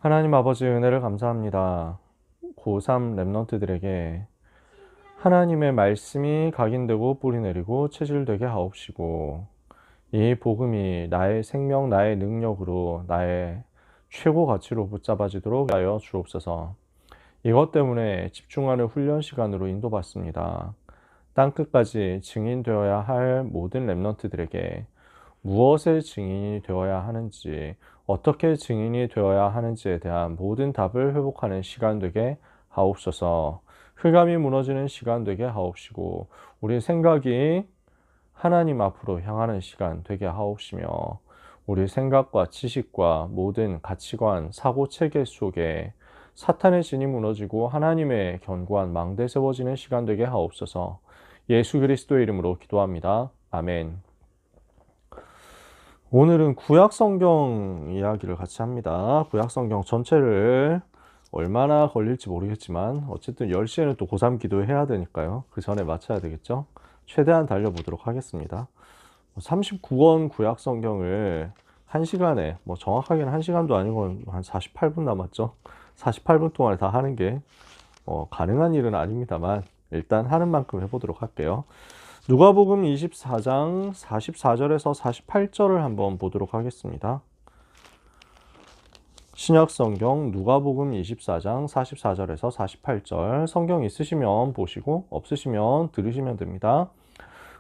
하나님 아버지 은혜를 감사합니다. 고3 랩런트들에게 하나님의 말씀이 각인되고 뿌리내리고 체질되게 하옵시고 이 복음이 나의 생명, 나의 능력으로 나의 최고 가치로 붙잡아지도록 하여 주옵소서. 이것 때문에 집중하는 훈련 시간으로 인도받습니다. 땅끝까지 증인되어야 할 모든 랩런트들에게 무엇의 증인이 되어야 하는지, 어떻게 증인이 되어야 하는지에 대한 모든 답을 회복하는 시간 되게 하옵소서. 흑암이 무너지는 시간 되게 하옵시고, 우리 생각이 하나님 앞으로 향하는 시간 되게 하옵시며, 우리 생각과 지식과 모든 가치관, 사고 체계 속에 사탄의 진이 무너지고 하나님의 견고한 망대 세워지는 시간 되게 하옵소서. 예수 그리스도의 이름으로 기도합니다. 아멘. 오늘은 구약성경 이야기를 같이 합니다. 구약성경 전체를 얼마나 걸릴지 모르겠지만 어쨌든 10시에는 또 고3 기도해야 되니까요. 그 전에 마쳐야 되겠죠. 최대한 달려보도록 하겠습니다. 39권 구약성경을 1시간에, 정확하게는 1시간도 아니고 한 48분 남았죠. 48분 동안에 다 하는 게 가능한 일은 아닙니다만 일단 하는 만큼 해보도록 할게요. 누가복음 24장 44절에서 48절을 한번 보도록 하겠습니다. 신약성경 누가복음 24장 44절에서 48절, 성경 있으시면 보시고 없으시면 들으시면 됩니다.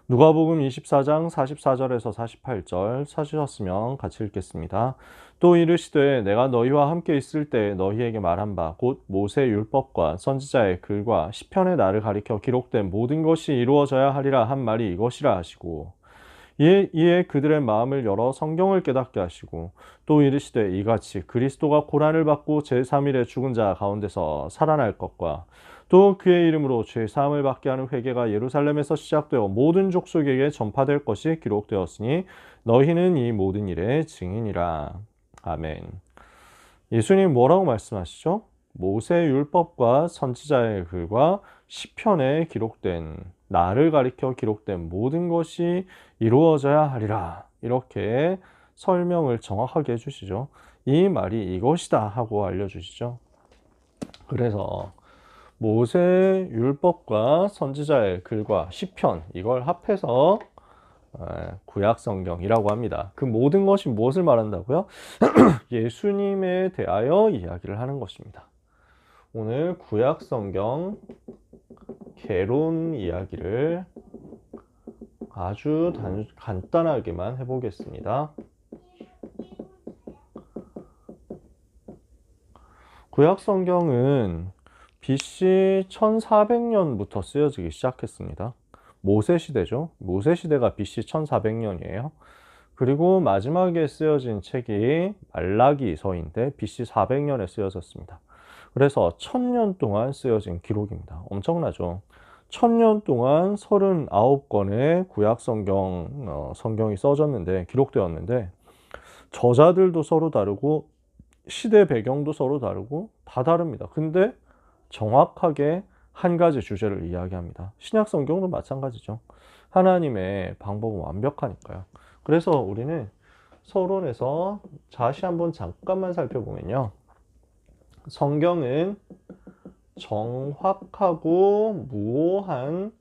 누가복음 24장 44절에서 48절 찾으셨으면 같이 읽겠습니다. 또 이르시되 내가 너희와 함께 있을 때 너희에게 말한 바 곧 모세 율법과 선지자의 글과 시편의 나를 가리켜 기록된 모든 것이 이루어져야 하리라 한 말이 이것이라 하시고, 이에 그들의 마음을 열어 성경을 깨닫게 하시고, 또 이르시되 이같이 그리스도가 고난을 받고 제3일에 죽은 자 가운데서 살아날 것과 또 그의 이름으로 죄 사함을 받게 하는 회개가 예루살렘에서 시작되어 모든 족속에게 전파될 것이 기록되었으니 너희는 이 모든 일의 증인이라. 아멘. 예수님 뭐라고 말씀하시죠? 모세 율법과 선지자의 글과 시편에 기록된, 나를 가리켜 기록된 모든 것이 이루어져야 하리라. 이렇게 설명을 정확하게 해주시죠. 이 말이 이것이다 하고 알려주시죠. 그래서 모세 율법과 선지자의 글과 시편, 이걸 합해서 구약성경이라고 합니다. 그 모든 것이 무엇을 말한다고요? 예수님에 대하여 이야기를 하는 것입니다. 오늘 구약성경 개론 이야기를 아주 간단하게만 해보겠습니다. 구약성경은 BC 1400년부터 쓰여지기 시작했습니다. 모세시대죠. 모세시대가 BC 1400년이에요. 그리고 마지막에 쓰여진 책이 말라기서인데 BC 400년에 쓰여졌습니다. 그래서 1000년 동안 쓰여진 기록입니다. 엄청나죠. 1000년 동안 39권의 구약성경, 성경이 써졌는데, 기록되었는데, 저자들도 서로 다르고, 시대 배경도 서로 다르고, 다 다릅니다. 근데 정확하게 한 가지 주제를 이야기합니다. 신약성경도 마찬가지죠. 하나님의 방법은 완벽하니까요. 그래서 우리는 서론에서 다시 한번 잠깐만 살펴보면요. 성경은 정확하고 무오한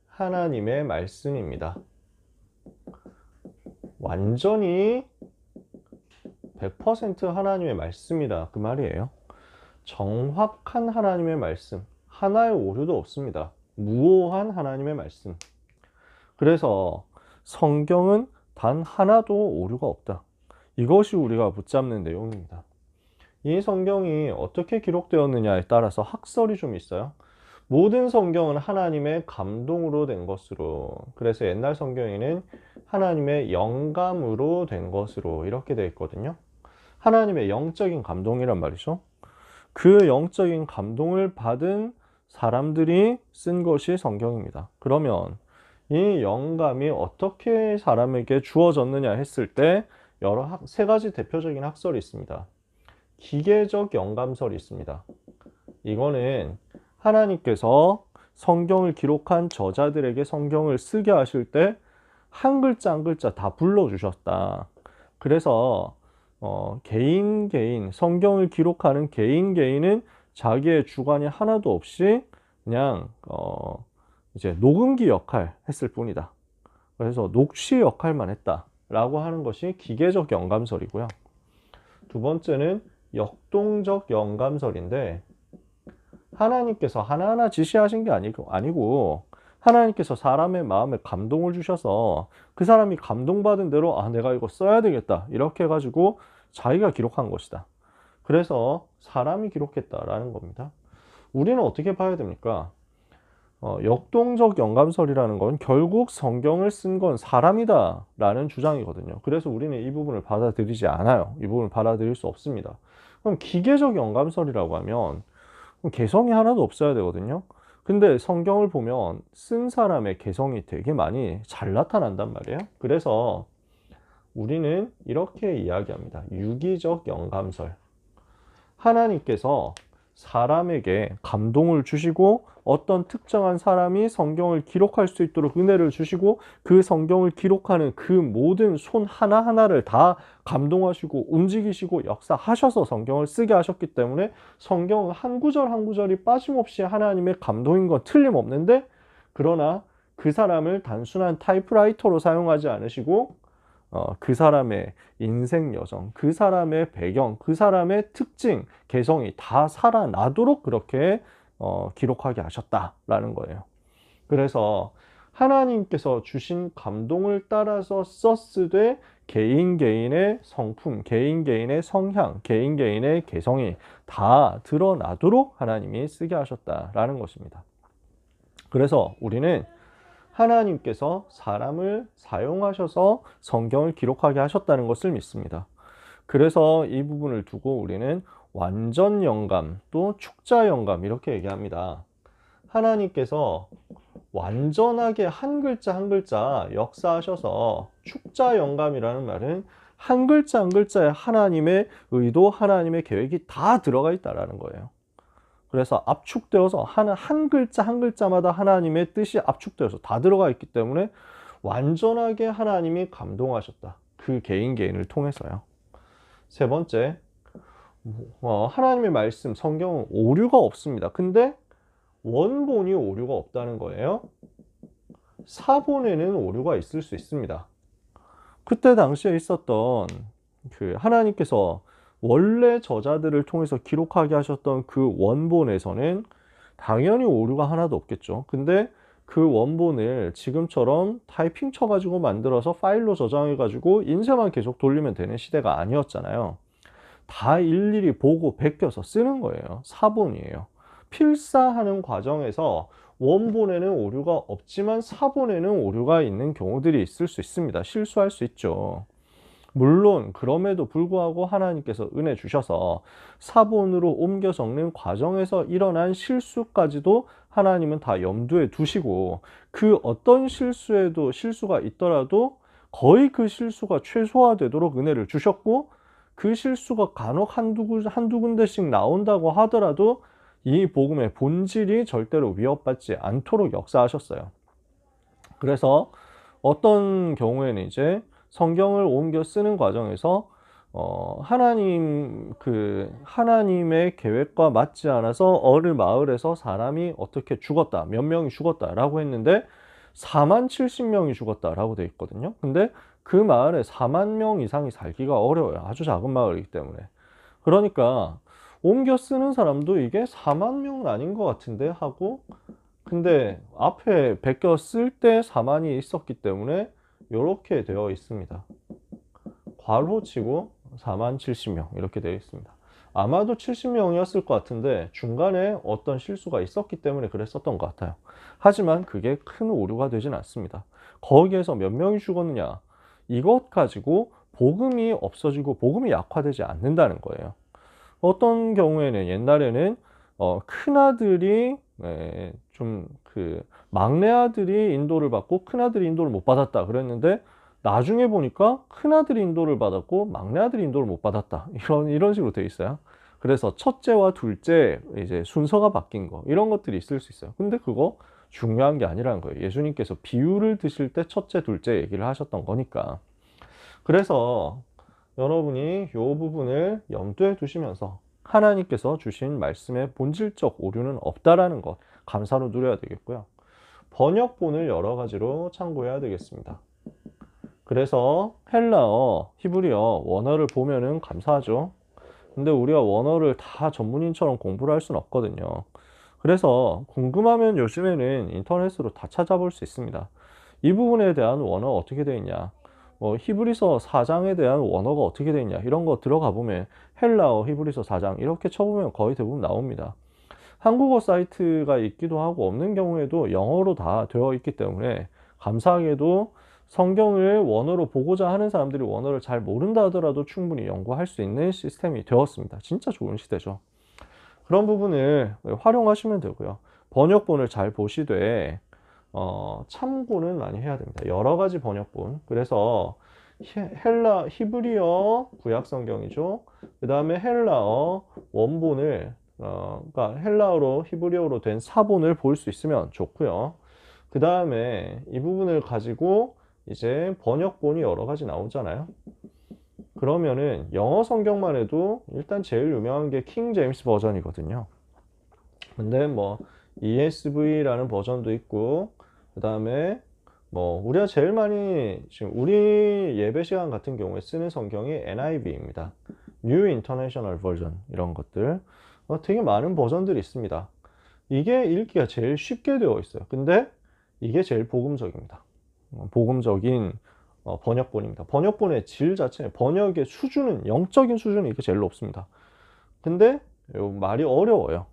하나님의 말씀입니다. 완전히 100% 하나님의 말씀이다, 그 말이에요. 정확한 하나님의 말씀, 하나의 오류도 없습니다. 무오한 하나님의 말씀. 그래서 성경은 단 하나도 오류가 없다. 이것이 우리가 붙잡는 내용입니다. 이 성경이 어떻게 기록되었느냐에 따라서 학설이 좀 있어요. 모든 성경은 하나님의 감동으로 된 것으로, 그래서 옛날 성경에는 하나님의 영감으로 된 것으로 이렇게 되어 있거든요. 하나님의 영적인 감동이란 말이죠. 그 영적인 감동을 받은 사람들이 쓴 것이 성경입니다. 그러면 이 영감이 어떻게 사람에게 주어졌느냐 했을 때 세 가지 대표적인 학설이 있습니다. 기계적 영감설이 있습니다. 이거는 하나님께서 성경을 기록한 저자들에게 성경을 쓰게 하실 때 한 글자 한 글자 다 불러주셨다. 그래서 개인 성경을 기록하는 개인은 자기의 주관이 하나도 없이 그냥 이제 녹음기 역할 했을 뿐이다. 그래서 녹취 역할만 했다라고 하는 것이 기계적 영감설이고요. 두 번째는 역동적 영감설인데, 하나님께서 하나하나 지시하신 게 아니고 하나님께서 사람의 마음에 감동을 주셔서 그 사람이 감동받은 대로 내가 이거 써야 되겠다 이렇게 해가지고 자기가 기록한 것이다. 그래서 사람이 기록했다라는 겁니다. 우리는 어떻게 봐야 됩니까? 역동적 영감설이라는 건 결국 성경을 쓴 건 사람이다 라는 주장이거든요. 그래서 우리는 이 부분을 받아들이지 않아요. 이 부분을 받아들일 수 없습니다. 그럼 기계적 영감설이라고 하면 개성이 하나도 없어야 되거든요. 근데 성경을 보면 쓴 사람의 개성이 되게 많이 잘 나타난단 말이에요. 그래서 우리는 이렇게 이야기합니다. 유기적 영감설. 하나님께서 사람에게 감동을 주시고 어떤 특정한 사람이 성경을 기록할 수 있도록 은혜를 주시고 그 성경을 기록하는 그 모든 손 하나하나를 다 감동하시고 움직이시고 역사하셔서 성경을 쓰게 하셨기 때문에 성경 한 구절 한 구절이 빠짐없이 하나님의 감동인 건 틀림없는데, 그러나 그 사람을 단순한 타이프라이터로 사용하지 않으시고 그 사람의 인생 여정, 그 사람의 배경, 그 사람의 특징, 개성이 다 살아나도록 그렇게 기록하게 하셨다라는 거예요. 그래서 하나님께서 주신 감동을 따라서 썼으되 개인의 성품, 개인의 성향, 개인의 개성이 다 드러나도록 하나님이 쓰게 하셨다라는 것입니다. 그래서 우리는 하나님께서 사람을 사용하셔서 성경을 기록하게 하셨다는 것을 믿습니다. 그래서 이 부분을 두고 우리는 완전 영감, 또 축자 영감 이렇게 얘기합니다. 하나님께서 완전하게 한 글자 한 글자 역사하셔서 축자 영감이라는 말은 한 글자 한 글자에 하나님의 의도, 하나님의 계획이 다 들어가 있다라는 거예요. 그래서 압축되어서 한 글자 한 글자마다 하나님의 뜻이 압축되어서 다 들어가 있기 때문에 완전하게 하나님이 감동하셨다. 그 개인을 통해서요. 세 번째, 하나님의 말씀, 성경은 오류가 없습니다. 근데 원본이 오류가 없다는 거예요. 사본에는 오류가 있을 수 있습니다. 그때 당시에 있었던 하나님께서 원래 저자들을 통해서 기록하게 하셨던 그 원본에서는 당연히 오류가 하나도 없겠죠. 근데 그 원본을 지금처럼 타이핑 쳐가지고 만들어서 파일로 저장해가지고 인쇄만 계속 돌리면 되는 시대가 아니었잖아요. 다 일일이 보고 베껴서 쓰는 거예요. 사본이에요. 필사하는 과정에서 원본에는 오류가 없지만 사본에는 오류가 있는 경우들이 있을 수 있습니다. 실수할 수 있죠. 물론 그럼에도 불구하고 하나님께서 은혜 주셔서 사본으로 옮겨 적는 과정에서 일어난 실수까지도 하나님은 다 염두에 두시고, 그 어떤 실수가 있더라도 거의 그 실수가 최소화되도록 은혜를 주셨고, 그 실수가 간혹 한두 군데씩 나온다고 하더라도 이 복음의 본질이 절대로 위협받지 않도록 역사하셨어요. 그래서 어떤 경우에는 이제 성경을 옮겨 쓰는 과정에서 하나님의 계획과 맞지 않아서 어느 마을에서 사람이 어떻게 죽었다, 몇 명이 죽었다라고 했는데 4만 70명이 죽었다라고 돼 있거든요. 근데 그 마을에 4만 명 이상이 살기가 어려워요. 아주 작은 마을이기 때문에. 그러니까 옮겨 쓰는 사람도 이게 4만 명은 아닌 것 같은데 하고, 근데 앞에 베껴 쓸 때 4만이 있었기 때문에 이렇게 되어 있습니다. 괄호 치고 4만 70명 이렇게 되어 있습니다. 아마도 70명이었을 것 같은데 중간에 어떤 실수가 있었기 때문에 그랬었던 것 같아요. 하지만 그게 큰 오류가 되진 않습니다. 거기에서 몇 명이 죽었느냐, 이것 가지고 복음이 없어지고 복음이 약화되지 않는다는 거예요. 어떤 경우에는 옛날에는 큰아들이 막내 아들이 인도를 받고 큰아들이 인도를 못 받았다 그랬는데, 나중에 보니까 큰아들이 인도를 받았고 막내 아들이 인도를 못 받았다, 이런 식으로 돼 있어요. 그래서 첫째와 둘째 이제 순서가 바뀐 거, 이런 것들이 있을 수 있어요. 근데 그거 중요한 게 아니라는 거예요. 예수님께서 비유를 드실 때 첫째 둘째 얘기를 하셨던 거니까. 그래서 여러분이 이 부분을 염두에 두시면서 하나님께서 주신 말씀의 본질적 오류는 없다라는 것 감사로 누려야 되겠고요. 번역본을 여러 가지로 참고해야 되겠습니다. 그래서 헬라어, 히브리어, 원어를 보면은 감사하죠. 근데 우리가 원어를 다 전문인처럼 공부를 할 수는 없거든요. 그래서 궁금하면 요즘에는 인터넷으로 다 찾아볼 수 있습니다. 이 부분에 대한 원어가 어떻게 되어 있냐, 히브리서 4장에 대한 원어가 어떻게 되어 있냐, 이런 거 들어가 보면 헬라어, 히브리서 4장 이렇게 쳐보면 거의 대부분 나옵니다. 한국어 사이트가 있기도 하고 없는 경우에도 영어로 다 되어 있기 때문에 감사하게도 성경을 원어로 보고자 하는 사람들이 원어를 잘 모른다 하더라도 충분히 연구할 수 있는 시스템이 되었습니다. 진짜 좋은 시대죠. 그런 부분을 활용하시면 되고요. 번역본을 잘 보시되 참고는 많이 해야 됩니다. 여러 가지 번역본. 그래서 히브리어 구약 성경이죠. 그 다음에 헬라어 원본을 그러니까 헬라어로 히브리어로 된 사본을 볼 수 있으면 좋고요. 그 다음에 이 부분을 가지고 이제 번역본이 여러 가지 나오잖아요. 그러면은 영어 성경만 해도 일단 제일 유명한 게 킹 제임스 버전이거든요. 근데 뭐 ESV라는 버전도 있고, 그 다음에 우리가 제일 많이 지금 우리 예배 시간 같은 경우에 쓰는 성경이 NIV입니다. New International Version 이런 것들 되게 많은 버전들이 있습니다. 이게 읽기가 제일 쉽게 되어 있어요. 근데 이게 제일 복음적입니다. 복음적인 번역본입니다. 번역본의 질 자체, 번역의 수준은, 영적인 수준은 이게 제일 높습니다. 근데 말이 어려워요.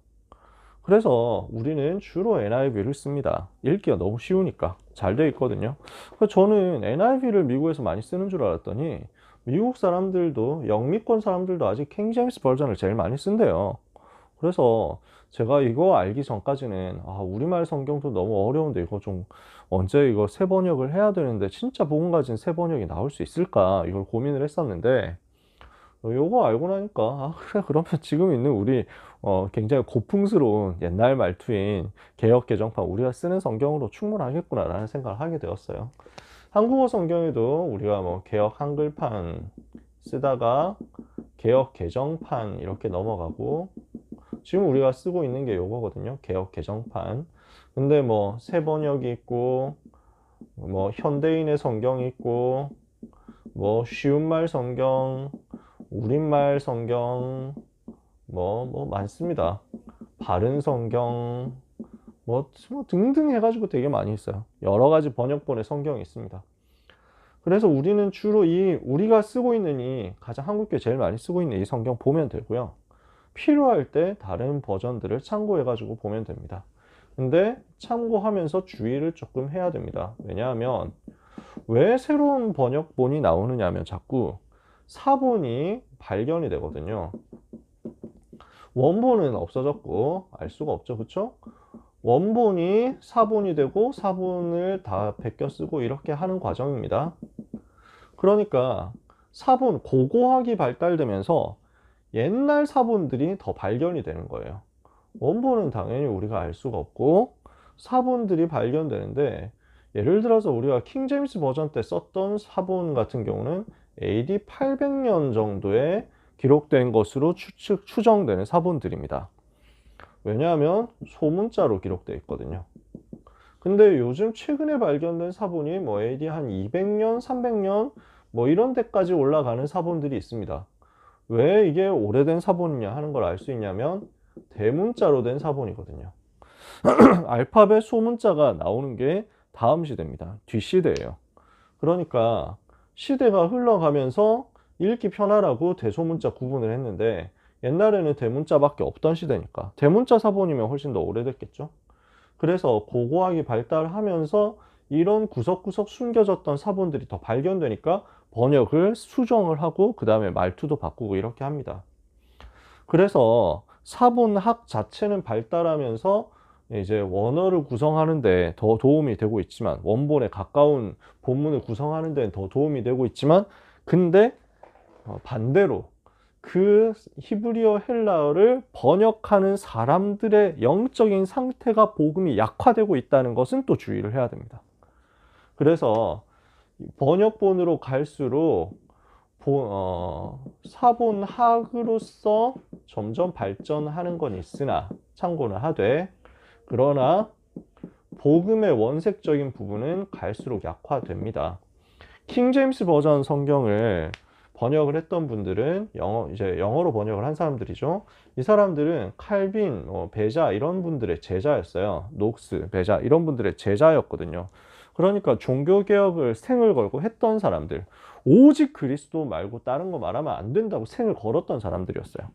그래서 우리는 주로 NIV를 씁니다. 읽기가 너무 쉬우니까 잘 되어 있거든요. 저는 NIV를 미국에서 많이 쓰는 줄 알았더니 미국 사람들도, 영미권 사람들도 아직 킹 제임스 버전을 제일 많이 쓴대요. 그래서 제가 이거 알기 전까지는 우리말 성경도 너무 어려운데 이거 좀 언제 이거 새 번역을 해야 되는데 진짜 복음 가진 새 번역이 나올 수 있을까 이걸 고민을 했었는데, 요거 알고 나니까 그래, 그러면 지금 있는 우리 굉장히 고풍스러운 옛날 말투인 개역 개정판 우리가 쓰는 성경으로 충분하겠구나 라는 생각을 하게 되었어요. 한국어 성경에도 우리가 개역 한글판 쓰다가 개역 개정판 이렇게 넘어가고, 지금 우리가 쓰고 있는 게 요거거든요. 개역 개정판. 근데 새 번역이 있고, 현대인의 성경이 있고, 쉬운말 성경, 우리말 성경, 많습니다. 바른 성경, 등등 해가지고 되게 많이 있어요. 여러 가지 번역본의 성경이 있습니다. 그래서 우리는 주로 우리가 쓰고 있는 가장 한국교회 제일 많이 쓰고 있는 이 성경 보면 되고요. 필요할 때 다른 버전들을 참고해가지고 보면 됩니다. 근데 참고하면서 주의를 조금 해야 됩니다. 왜냐하면 왜 새로운 번역본이 나오느냐 하면 자꾸 사본이 발견이 되거든요. 원본은 없어졌고 알 수가 없죠. 그쵸? 원본이 사본이 되고 사본을 다 베껴 쓰고 이렇게 하는 과정입니다. 그러니까 사본, 고고학이 발달되면서 옛날 사본들이 더 발견이 되는 거예요. 원본은 당연히 우리가 알 수가 없고 사본들이 발견되는데, 예를 들어서 우리가 킹 제임스 버전 때 썼던 사본 같은 경우는 AD 800년 정도에 기록된 것으로 추정되는 사본들입니다. 왜냐하면 소문자로 기록되어 있거든요. 근데 요즘 최근에 발견된 사본이 AD 한 200년, 300년 이런 데까지 올라가는 사본들이 있습니다. 왜 이게 오래된 사본이냐 하는 걸 알 수 있냐면 대문자로 된 사본이거든요. 알파벳 소문자가 나오는 게 다음 시대입니다. 뒷시대예요. 그러니까 시대가 흘러가면서 읽기 편하라고 대소문자 구분을 했는데, 옛날에는 대문자밖에 없던 시대니까 대문자 사본이면 훨씬 더 오래됐겠죠. 그래서 고고학이 발달하면서 이런 구석구석 숨겨졌던 사본들이 더 발견되니까 번역을 수정을 하고 그 다음에 말투도 바꾸고 이렇게 합니다. 그래서 사본학 자체는 발달하면서 이제 원어를 구성하는데 더 도움이 되고 있지만, 원본에 가까운 본문을 구성하는 데는 더 도움이 되고 있지만, 근데 반대로 그 히브리어 헬라어를 번역하는 사람들의 영적인 상태가 복음이 약화되고 있다는 것은 또 주의를 해야 됩니다. 그래서 번역본으로 갈수록 사본학으로서 점점 발전하는 건 있으나 참고는 하되, 그러나 복음의 원색적인 부분은 갈수록 약화됩니다. 킹제임스 버전 성경을 번역을 했던 분들은 이제 영어로 번역을 한 사람들이죠. 이 사람들은 칼빈, 베자 이런 분들의 제자였어요. 녹스, 베자 이런 분들의 제자였거든요. 그러니까 종교개혁을 생을 걸고 했던 사람들, 오직 그리스도 말고 다른 거 말하면 안 된다고 생을 걸었던 사람들이었어요.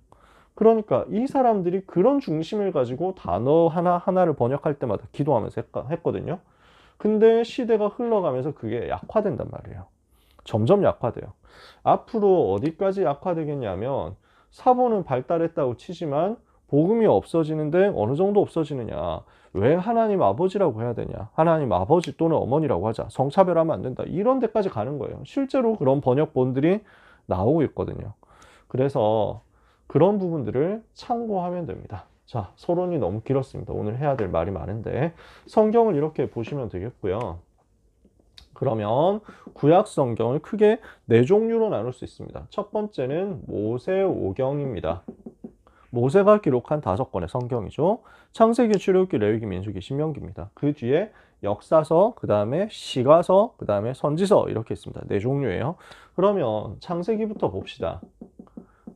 그러니까 이 사람들이 그런 중심을 가지고 단어 하나하나를 번역할 때마다 기도하면서 했거든요. 근데 시대가 흘러가면서 그게 약화된단 말이에요. 점점 약화돼요. 앞으로 어디까지 약화되겠냐면, 사본은 발달했다고 치지만 복음이 없어지는데 어느 정도 없어지느냐. 왜 하나님 아버지라고 해야 되냐. 하나님 아버지 또는 어머니라고 하자. 성차별하면 안 된다. 이런 데까지 가는 거예요. 실제로 그런 번역본들이 나오고 있거든요. 그래서 그런 부분들을 참고하면 됩니다. 자, 서론이 너무 길었습니다. 오늘 해야 될 말이 많은데 성경을 이렇게 보시면 되겠고요. 그러면 구약 성경을 크게 네 종류로 나눌 수 있습니다. 첫 번째는 모세오경입니다. 모세가 기록한 5권의 성경이죠. 창세기, 출애굽기, 레위기, 민수기, 신명기입니다. 그 뒤에 역사서, 그 다음에 시가서, 그 다음에 선지서 이렇게 있습니다. 네 종류예요. 그러면 창세기부터 봅시다.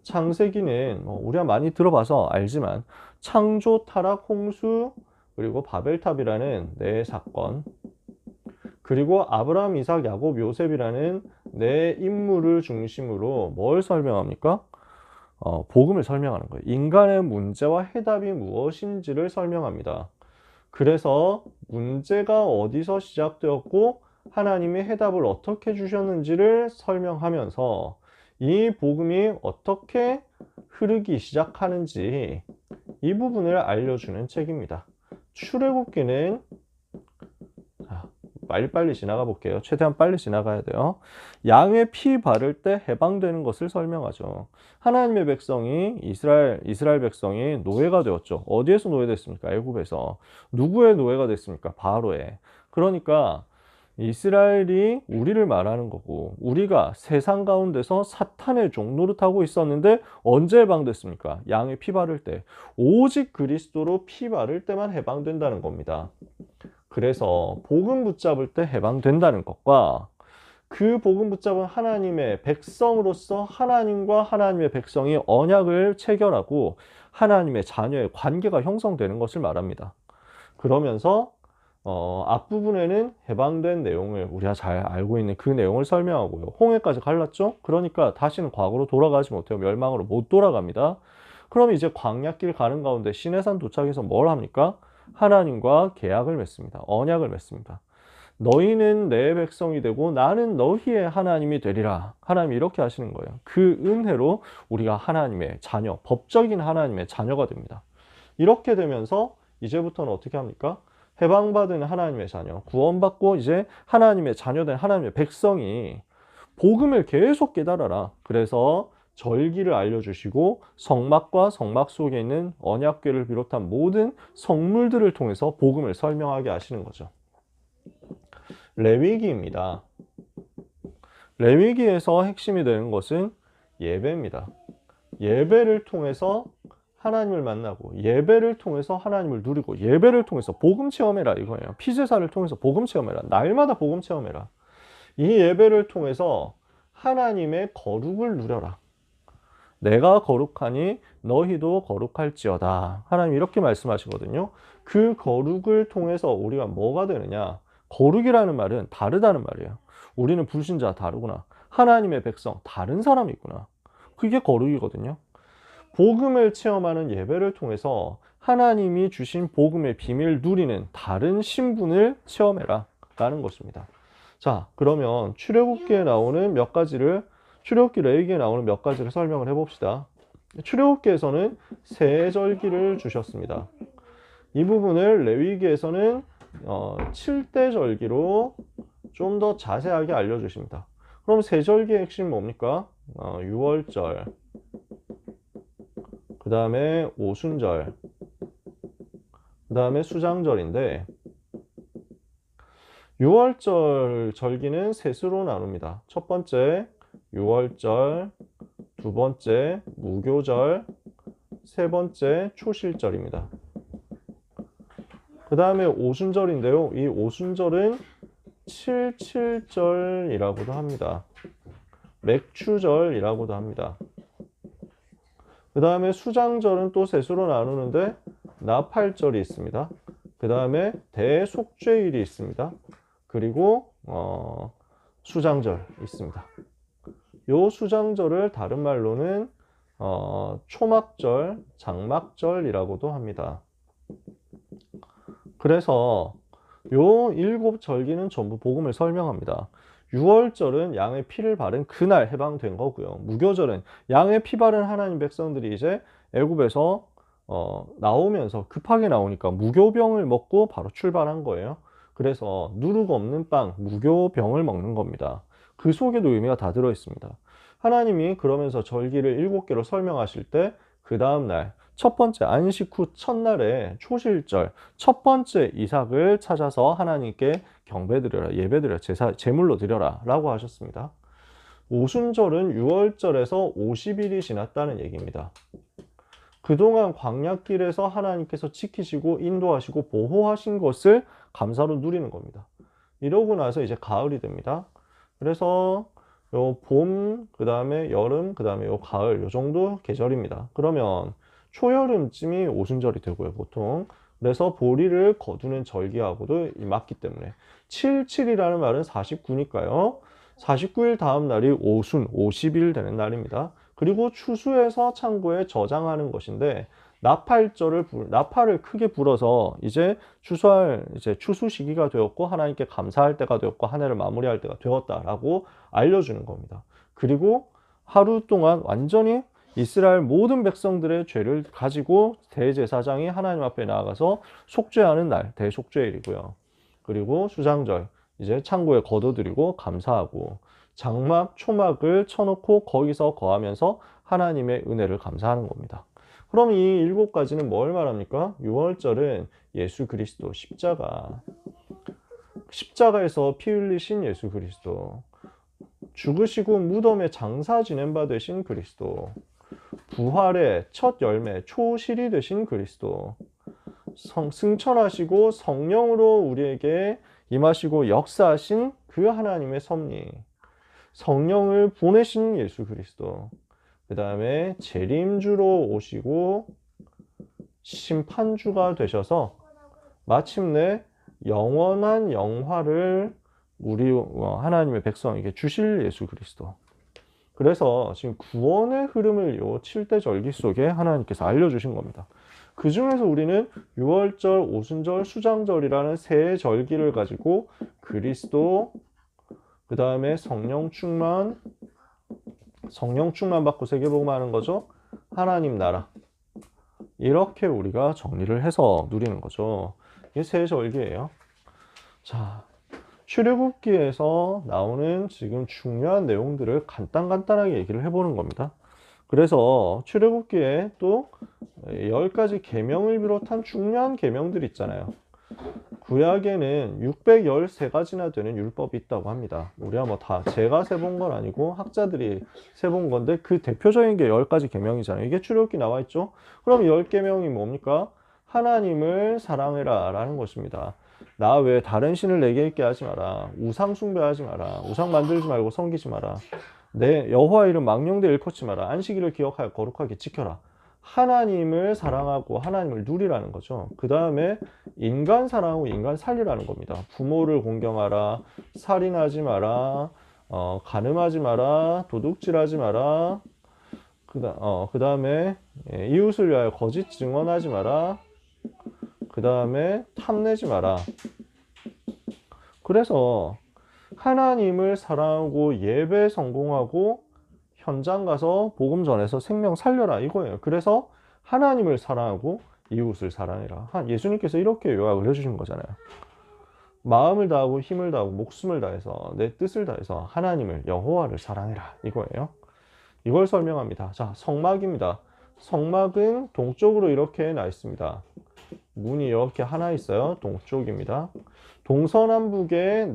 창세기는 우리가 많이 들어봐서 알지만 창조, 타락, 홍수, 그리고 바벨탑이라는 네 사건, 그리고 아브라함, 이삭, 야곱, 요셉이라는 네 인물을 중심으로 뭘 설명합니까? 복음을 설명하는 거예요. 인간의 문제와 해답이 무엇인지를 설명합니다. 그래서 문제가 어디서 시작되었고 하나님의 해답을 어떻게 주셨는지를 설명하면서 이 복음이 어떻게 흐르기 시작하는지 이 부분을 알려주는 책입니다. 출애굽기는 빨리빨리 지나가 볼게요. 최대한 빨리 지나가야 돼요. 양의 피 바를 때 해방되는 것을 설명하죠. 하나님의 백성이 이스라엘 백성이 노예가 되었죠. 어디에서 노예됐습니까? 애굽에서. 누구의 노예가 됐습니까? 바로의. 그러니까 이스라엘이 우리를 말하는 거고, 우리가 세상 가운데서 사탄의 종 노릇하고 있었는데 언제 해방됐습니까? 양의 피 바를 때. 오직 그리스도로 피 바를 때만 해방된다는 겁니다. 그래서 복음 붙잡을 때 해방된다는 것과 그 복음 붙잡은 하나님의 백성으로서 하나님과 하나님의 백성이 언약을 체결하고 하나님의 자녀의 관계가 형성되는 것을 말합니다. 그러면서 앞부분에는 해방된 내용을 우리가 잘 알고 있는 그 내용을 설명하고요. 홍해까지 갈랐죠? 그러니까 다시는 과거로 돌아가지 못해요. 멸망으로 못 돌아갑니다. 그럼 이제 광야길 가는 가운데 시내산 도착해서 뭘 합니까? 하나님과 계약을 맺습니다. 언약을 맺습니다. 너희는 내 백성이 되고 나는 너희의 하나님이 되리라. 하나님이 이렇게 하시는 거예요. 그 은혜로 우리가 하나님의 자녀, 법적인 하나님의 자녀가 됩니다. 이렇게 되면서 이제부터는 어떻게 합니까? 해방받은 하나님의 자녀, 구원받고 이제 하나님의 자녀된 하나님의 백성이 복음을 계속 깨달아라. 그래서 절기를 알려주시고 성막과 성막 속에 있는 언약궤를 비롯한 모든 성물들을 통해서 복음을 설명하게 하시는 거죠. 레위기입니다. 레위기에서 핵심이 되는 것은 예배입니다. 예배를 통해서 하나님을 만나고 예배를 통해서 하나님을 누리고 예배를 통해서 복음 체험해라 이거예요. 피제사를 통해서 복음 체험해라. 날마다 복음 체험해라. 이 예배를 통해서 하나님의 거룩을 누려라. 내가 거룩하니 너희도 거룩할지어다. 하나님 이렇게 말씀하시거든요. 그 거룩을 통해서 우리가 뭐가 되느냐? 거룩이라는 말은 다르다는 말이에요. 우리는 불신자 다르구나. 하나님의 백성 다른 사람이구나. 그게 거룩이거든요. 복음을 체험하는 예배를 통해서 하나님이 주신 복음의 비밀을 누리는 다른 신분을 체험해라 라는 것입니다. 자, 그러면 출애굽기에 나오는 몇 가지를 출애굽기 레위기에 나오는 몇 가지를 설명을 해봅시다. 출애굽기에서는 세 절기를 주셨습니다. 이 부분을 레위기에서는 7대 절기로 좀 더 자세하게 알려주십니다. 그럼 세 절기의 핵심 뭡니까? 6월절, 그 다음에 오순절, 그 다음에 수장절인데 6월절 절기는 셋으로 나눕니다. 첫 번째 유월절, 두 번째 무교절, 세 번째 초실절입니다. 그 다음에 오순절인데요. 이 오순절은 칠칠절이라고도 합니다. 맥추절이라고도 합니다. 그 다음에 수장절은 또 셋으로 나누는데 나팔절이 있습니다. 그 다음에 대속죄일이 있습니다. 그리고 수장절 있습니다. 요 수장절을 다른 말로는 초막절, 장막절이라고도 합니다. 그래서 요 일곱 절기는 전부 복음을 설명합니다. 유월절은 양의 피를 바른 그날 해방된 거고요. 무교절은 양의 피 바른 하나님 백성들이 이제 애굽에서 나오면서 급하게 나오니까 무교병을 먹고 바로 출발한 거예요. 그래서 누룩 없는 빵, 무교병을 먹는 겁니다. 그 속에도 의미가 다 들어 있습니다. 하나님이 그러면서 절기를 7개로 설명하실 때 그 다음날 첫 번째 안식 후 첫날에 초실절 첫 번째 이삭을 찾아서 하나님께 경배드려라, 예배드려라, 제물로 드려라 라고 하셨습니다. 오순절은 6월절에서 50일이 지났다는 얘기입니다. 그동안 광야길에서 하나님께서 지키시고 인도하시고 보호하신 것을 감사로 누리는 겁니다. 이러고 나서 이제 가을이 됩니다. 그래서 요 봄, 그 다음에 여름, 그 다음에 요 가을, 요 정도 계절입니다. 그러면 초여름쯤이 오순절이 되고요, 보통. 그래서 보리를 거두는 절기하고도 맞기 때문에 77이라는 말은 49니까요. 49일 다음 날이 오순, 50일 되는 날입니다. 그리고 추수해서 창고에 저장하는 것인데 나팔을 크게 불어서 이제 추수 시기가 되었고 하나님께 감사할 때가 되었고 한 해를 마무리할 때가 되었다라고 알려주는 겁니다. 그리고 하루 동안 완전히 이스라엘 모든 백성들의 죄를 가지고 대제사장이 하나님 앞에 나아가서 속죄하는 날, 대속죄일이고요. 그리고 수장절, 이제 창고에 거둬들이고 감사하고 장막, 초막을 쳐놓고 거기서 거하면서 하나님의 은혜를 감사하는 겁니다. 그럼 이 7가지는 뭘 말합니까? 6월절은 예수 그리스도 십자가에서 피 흘리신 예수 그리스도, 죽으시고 무덤에 장사 지낸 바 되신 그리스도, 부활의 첫 열매, 초실이 되신 그리스도, 승천하시고 성령으로 우리에게 임하시고 역사하신 그 하나님의 섭리, 성령을 보내신 예수 그리스도, 그 다음에 재림주로 오시고 심판주가 되셔서 마침내 영원한 영화를 우리 하나님의 백성에게 주실 예수 그리스도. 그래서 지금 구원의 흐름을 요 7대 절기 속에 하나님께서 알려주신 겁니다. 그 중에서 우리는 6월절, 오순절, 수장절이라는 세 절기를 가지고 그리스도, 그 다음에 성령 충만 받고 세계복음하는 거죠. 하나님 나라. 이렇게 우리가 정리를 해서 누리는 거죠. 이게 세 절기예요. 자, 출애굽기에서 나오는 지금 중요한 내용들을 간단하게 얘기를 해보는 겁니다. 그래서 출애굽기에 또 10가지 계명을 비롯한 중요한 계명들이 있잖아요. 구약에는 613가지나 되는 율법이 있다고 합니다. 우리가 뭐 다 제가 세본 건 아니고 학자들이 세본 건데 그 대표적인 게 10가지 계명이잖아요. 이게 출애굽기 나와 있죠. 그럼 10계명이 뭡니까? 하나님을 사랑해라 라는 것입니다. 나 외에 다른 신을 내게 있게 하지 마라. 우상 숭배하지 마라. 우상 만들지 말고 섬기지 마라. 내 여호와 이름 망령되 일컫지 마라. 안식일을 기억하여 거룩하게 지켜라. 하나님을 사랑하고 하나님을 누리라는 거죠. 그 다음에 인간 사랑하고 인간 살리라는 겁니다. 부모를 공경하라, 살인하지 마라, 간음하지 마라, 도둑질하지 마라, 그 다음에 이웃을 위하여 거짓 증언하지 마라, 그 다음에 탐내지 마라. 그래서 하나님을 사랑하고 예배 성공하고 현장 가서 복음 전해서 생명 살려라 이거예요. 그래서 하나님을 사랑하고 이웃을 사랑해라. 예수님께서 이렇게 요약을 해주신 거잖아요. 마음을 다하고 힘을 다하고 목숨을 다해서 내 뜻을 다해서 하나님을 여호와를 사랑해라 이거예요. 이걸 설명합니다. 자, 성막입니다. 성막은 동쪽으로 이렇게 나 있습니다. 문이 이렇게 하나 있어요. 동쪽입니다. 동서남북에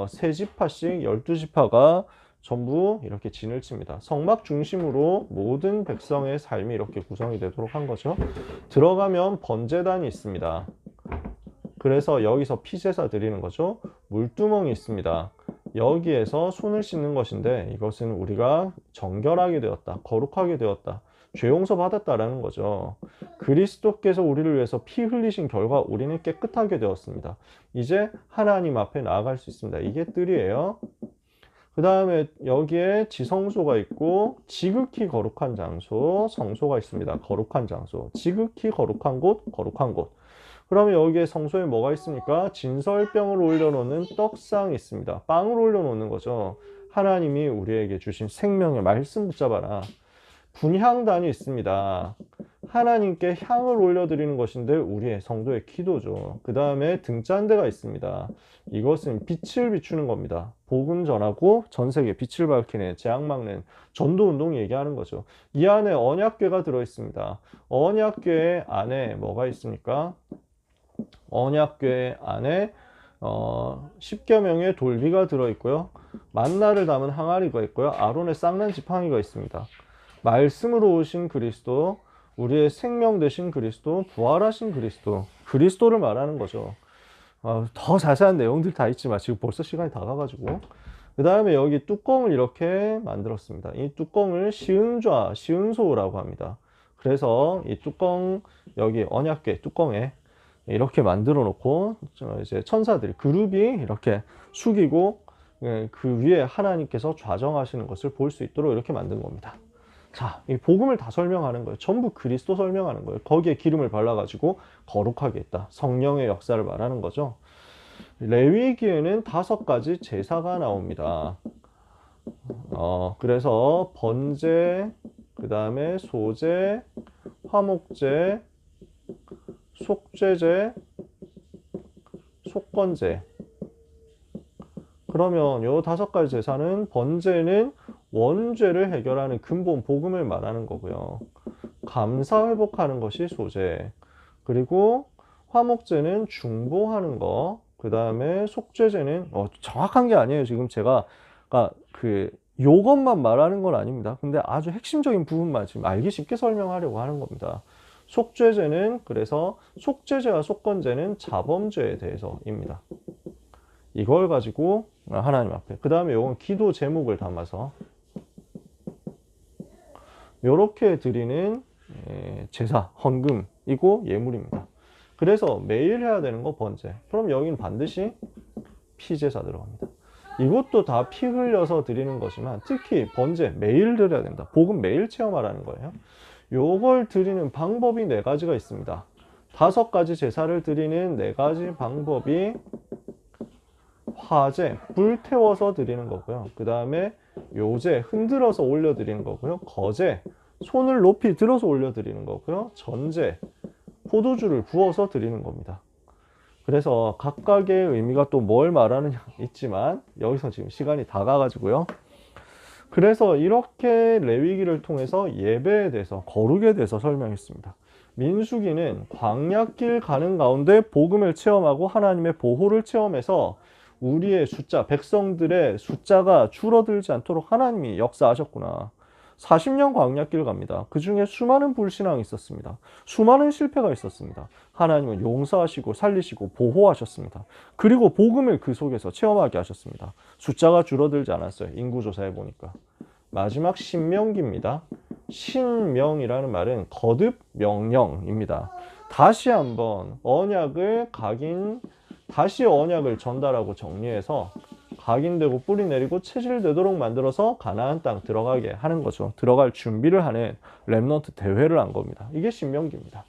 세 지파씩 12지파가 전부 이렇게 진을 칩니다. 성막 중심으로 모든 백성의 삶이 이렇게 구성이 되도록 한 거죠. 들어가면 번제단이 있습니다. 그래서 여기서 피제사 드리는 거죠. 물두멍이 있습니다. 여기에서 손을 씻는 것인데 이것은 우리가 정결하게 되었다, 거룩하게 되었다, 죄 용서 받았다라는 거죠. 그리스도께서 우리를 위해서 피 흘리신 결과 우리는 깨끗하게 되었습니다. 이제 하나님 앞에 나아갈 수 있습니다. 이게 뜰이에요. 그 다음에 여기에 지성소가 있고 지극히 거룩한 장소, 성소가 있습니다. 거룩한 장소, 지극히 거룩한 곳, 거룩한 곳. 그러면 여기에 성소에 뭐가 있습니까? 진설병을 올려놓는 떡상이 있습니다. 빵을 올려놓는 거죠. 하나님이 우리에게 주신 생명의 말씀 붙잡아라. 분향단이 있습니다. 하나님께 향을 올려드리는 것인데 우리의 성도의 기도죠. 그 다음에 등잔대가 있습니다. 이것은 빛을 비추는 겁니다. 복음 전하고 전 세계에 빛을 밝히는, 재앙 막는 전도운동 얘기하는 거죠. 이 안에 언약궤가 들어있습니다. 언약궤 안에 뭐가 있습니까? 언약궤 안에 10계명의 돌비가 들어있고요. 만나를 담은 항아리가 있고요. 아론의 쌍난 지팡이가 있습니다. 말씀으로 오신 그리스도, 우리의 생명 되신 그리스도, 부활하신 그리스도, 그리스도를 말하는 거죠. 더 자세한 내용들 다 있지만 지금 벌써 시간이 다 가가지고. 그 다음에 여기 뚜껑을 이렇게 만들었습니다. 이 뚜껑을 시은좌, 시은소라고 합니다. 그래서 이 뚜껑, 여기 언약궤 뚜껑에 이렇게 만들어 놓고 이제 천사들이 그룹이 이렇게 숙이고 그 위에 하나님께서 좌정하시는 것을 볼 수 있도록 이렇게 만든 겁니다. 자, 이 복음을 다 설명하는 거예요. 전부 그리스도 설명하는 거예요. 거기에 기름을 발라가지고 거룩하게 했다. 성령의 역사를 말하는 거죠. 레위기에는 5가지 제사가 나옵니다. 그래서 번제, 그 다음에 소제, 화목제, 속죄제, 속건제. 그러면 요 5가지 제사는, 번제는 원죄를 해결하는 근본 복음을 말하는 거고요. 감사 회복하는 것이 소제. 그리고 화목제는 중보하는 거. 그 다음에 속죄제는 정확한 게 아니에요. 지금 제가 요것만 말하는 건 아닙니다. 근데 아주 핵심적인 부분만 지금 알기 쉽게 설명하려고 하는 겁니다. 속죄제는, 그래서 속죄제와 속건제는 자범죄에 대해서입니다. 이걸 가지고 하나님 앞에, 그 다음에 요건 기도 제목을 담아서 요렇게 드리는 제사, 헌금이고 예물입니다. 그래서 매일 해야 되는 거 번제. 그럼 여기는 반드시 피제사 들어갑니다. 이것도 다 피 흘려서 드리는 거지만 특히 번제 매일 드려야 된다. 복음 매일 체험하라는 거예요. 요걸 드리는 방법이 4가지가 있습니다. 5가지 제사를 드리는 4가지 방법이 화제, 불 태워서 드리는 거고요. 그 다음에 요제, 흔들어서 올려 드리는 거고요. 거제, 손을 높이 들어서 올려 드리는 거고요. 전제, 포도주를 부어서 드리는 겁니다. 그래서 각각의 의미가 또 뭘 말하느냐 있지만 여기서 지금 시간이 다 가가지고요. 그래서 이렇게 레위기를 통해서 예배에 대해서, 거룩에 대해서 설명했습니다. 민수기는 광야길 가는 가운데 복음을 체험하고 하나님의 보호를 체험해서 우리의 숫자, 백성들의 숫자가 줄어들지 않도록 하나님이 역사하셨구나. 40년 광야길 갑니다. 그 중에 수많은 불신앙이 있었습니다. 수많은 실패가 있었습니다. 하나님은 용서하시고 살리시고 보호하셨습니다. 그리고 복음을 그 속에서 체험하게 하셨습니다. 숫자가 줄어들지 않았어요. 인구조사해 보니까. 마지막 신명기입니다. 신명이라는 말은 거듭 명령입니다. 다시 한번 다시 언약을 전달하고 정리해서 각인되고 뿌리 내리고 체질되도록 만들어서 가나안 땅 들어가게 하는 거죠. 들어갈 준비를 하는 렘넌트 대회를 한 겁니다. 이게 신명기입니다.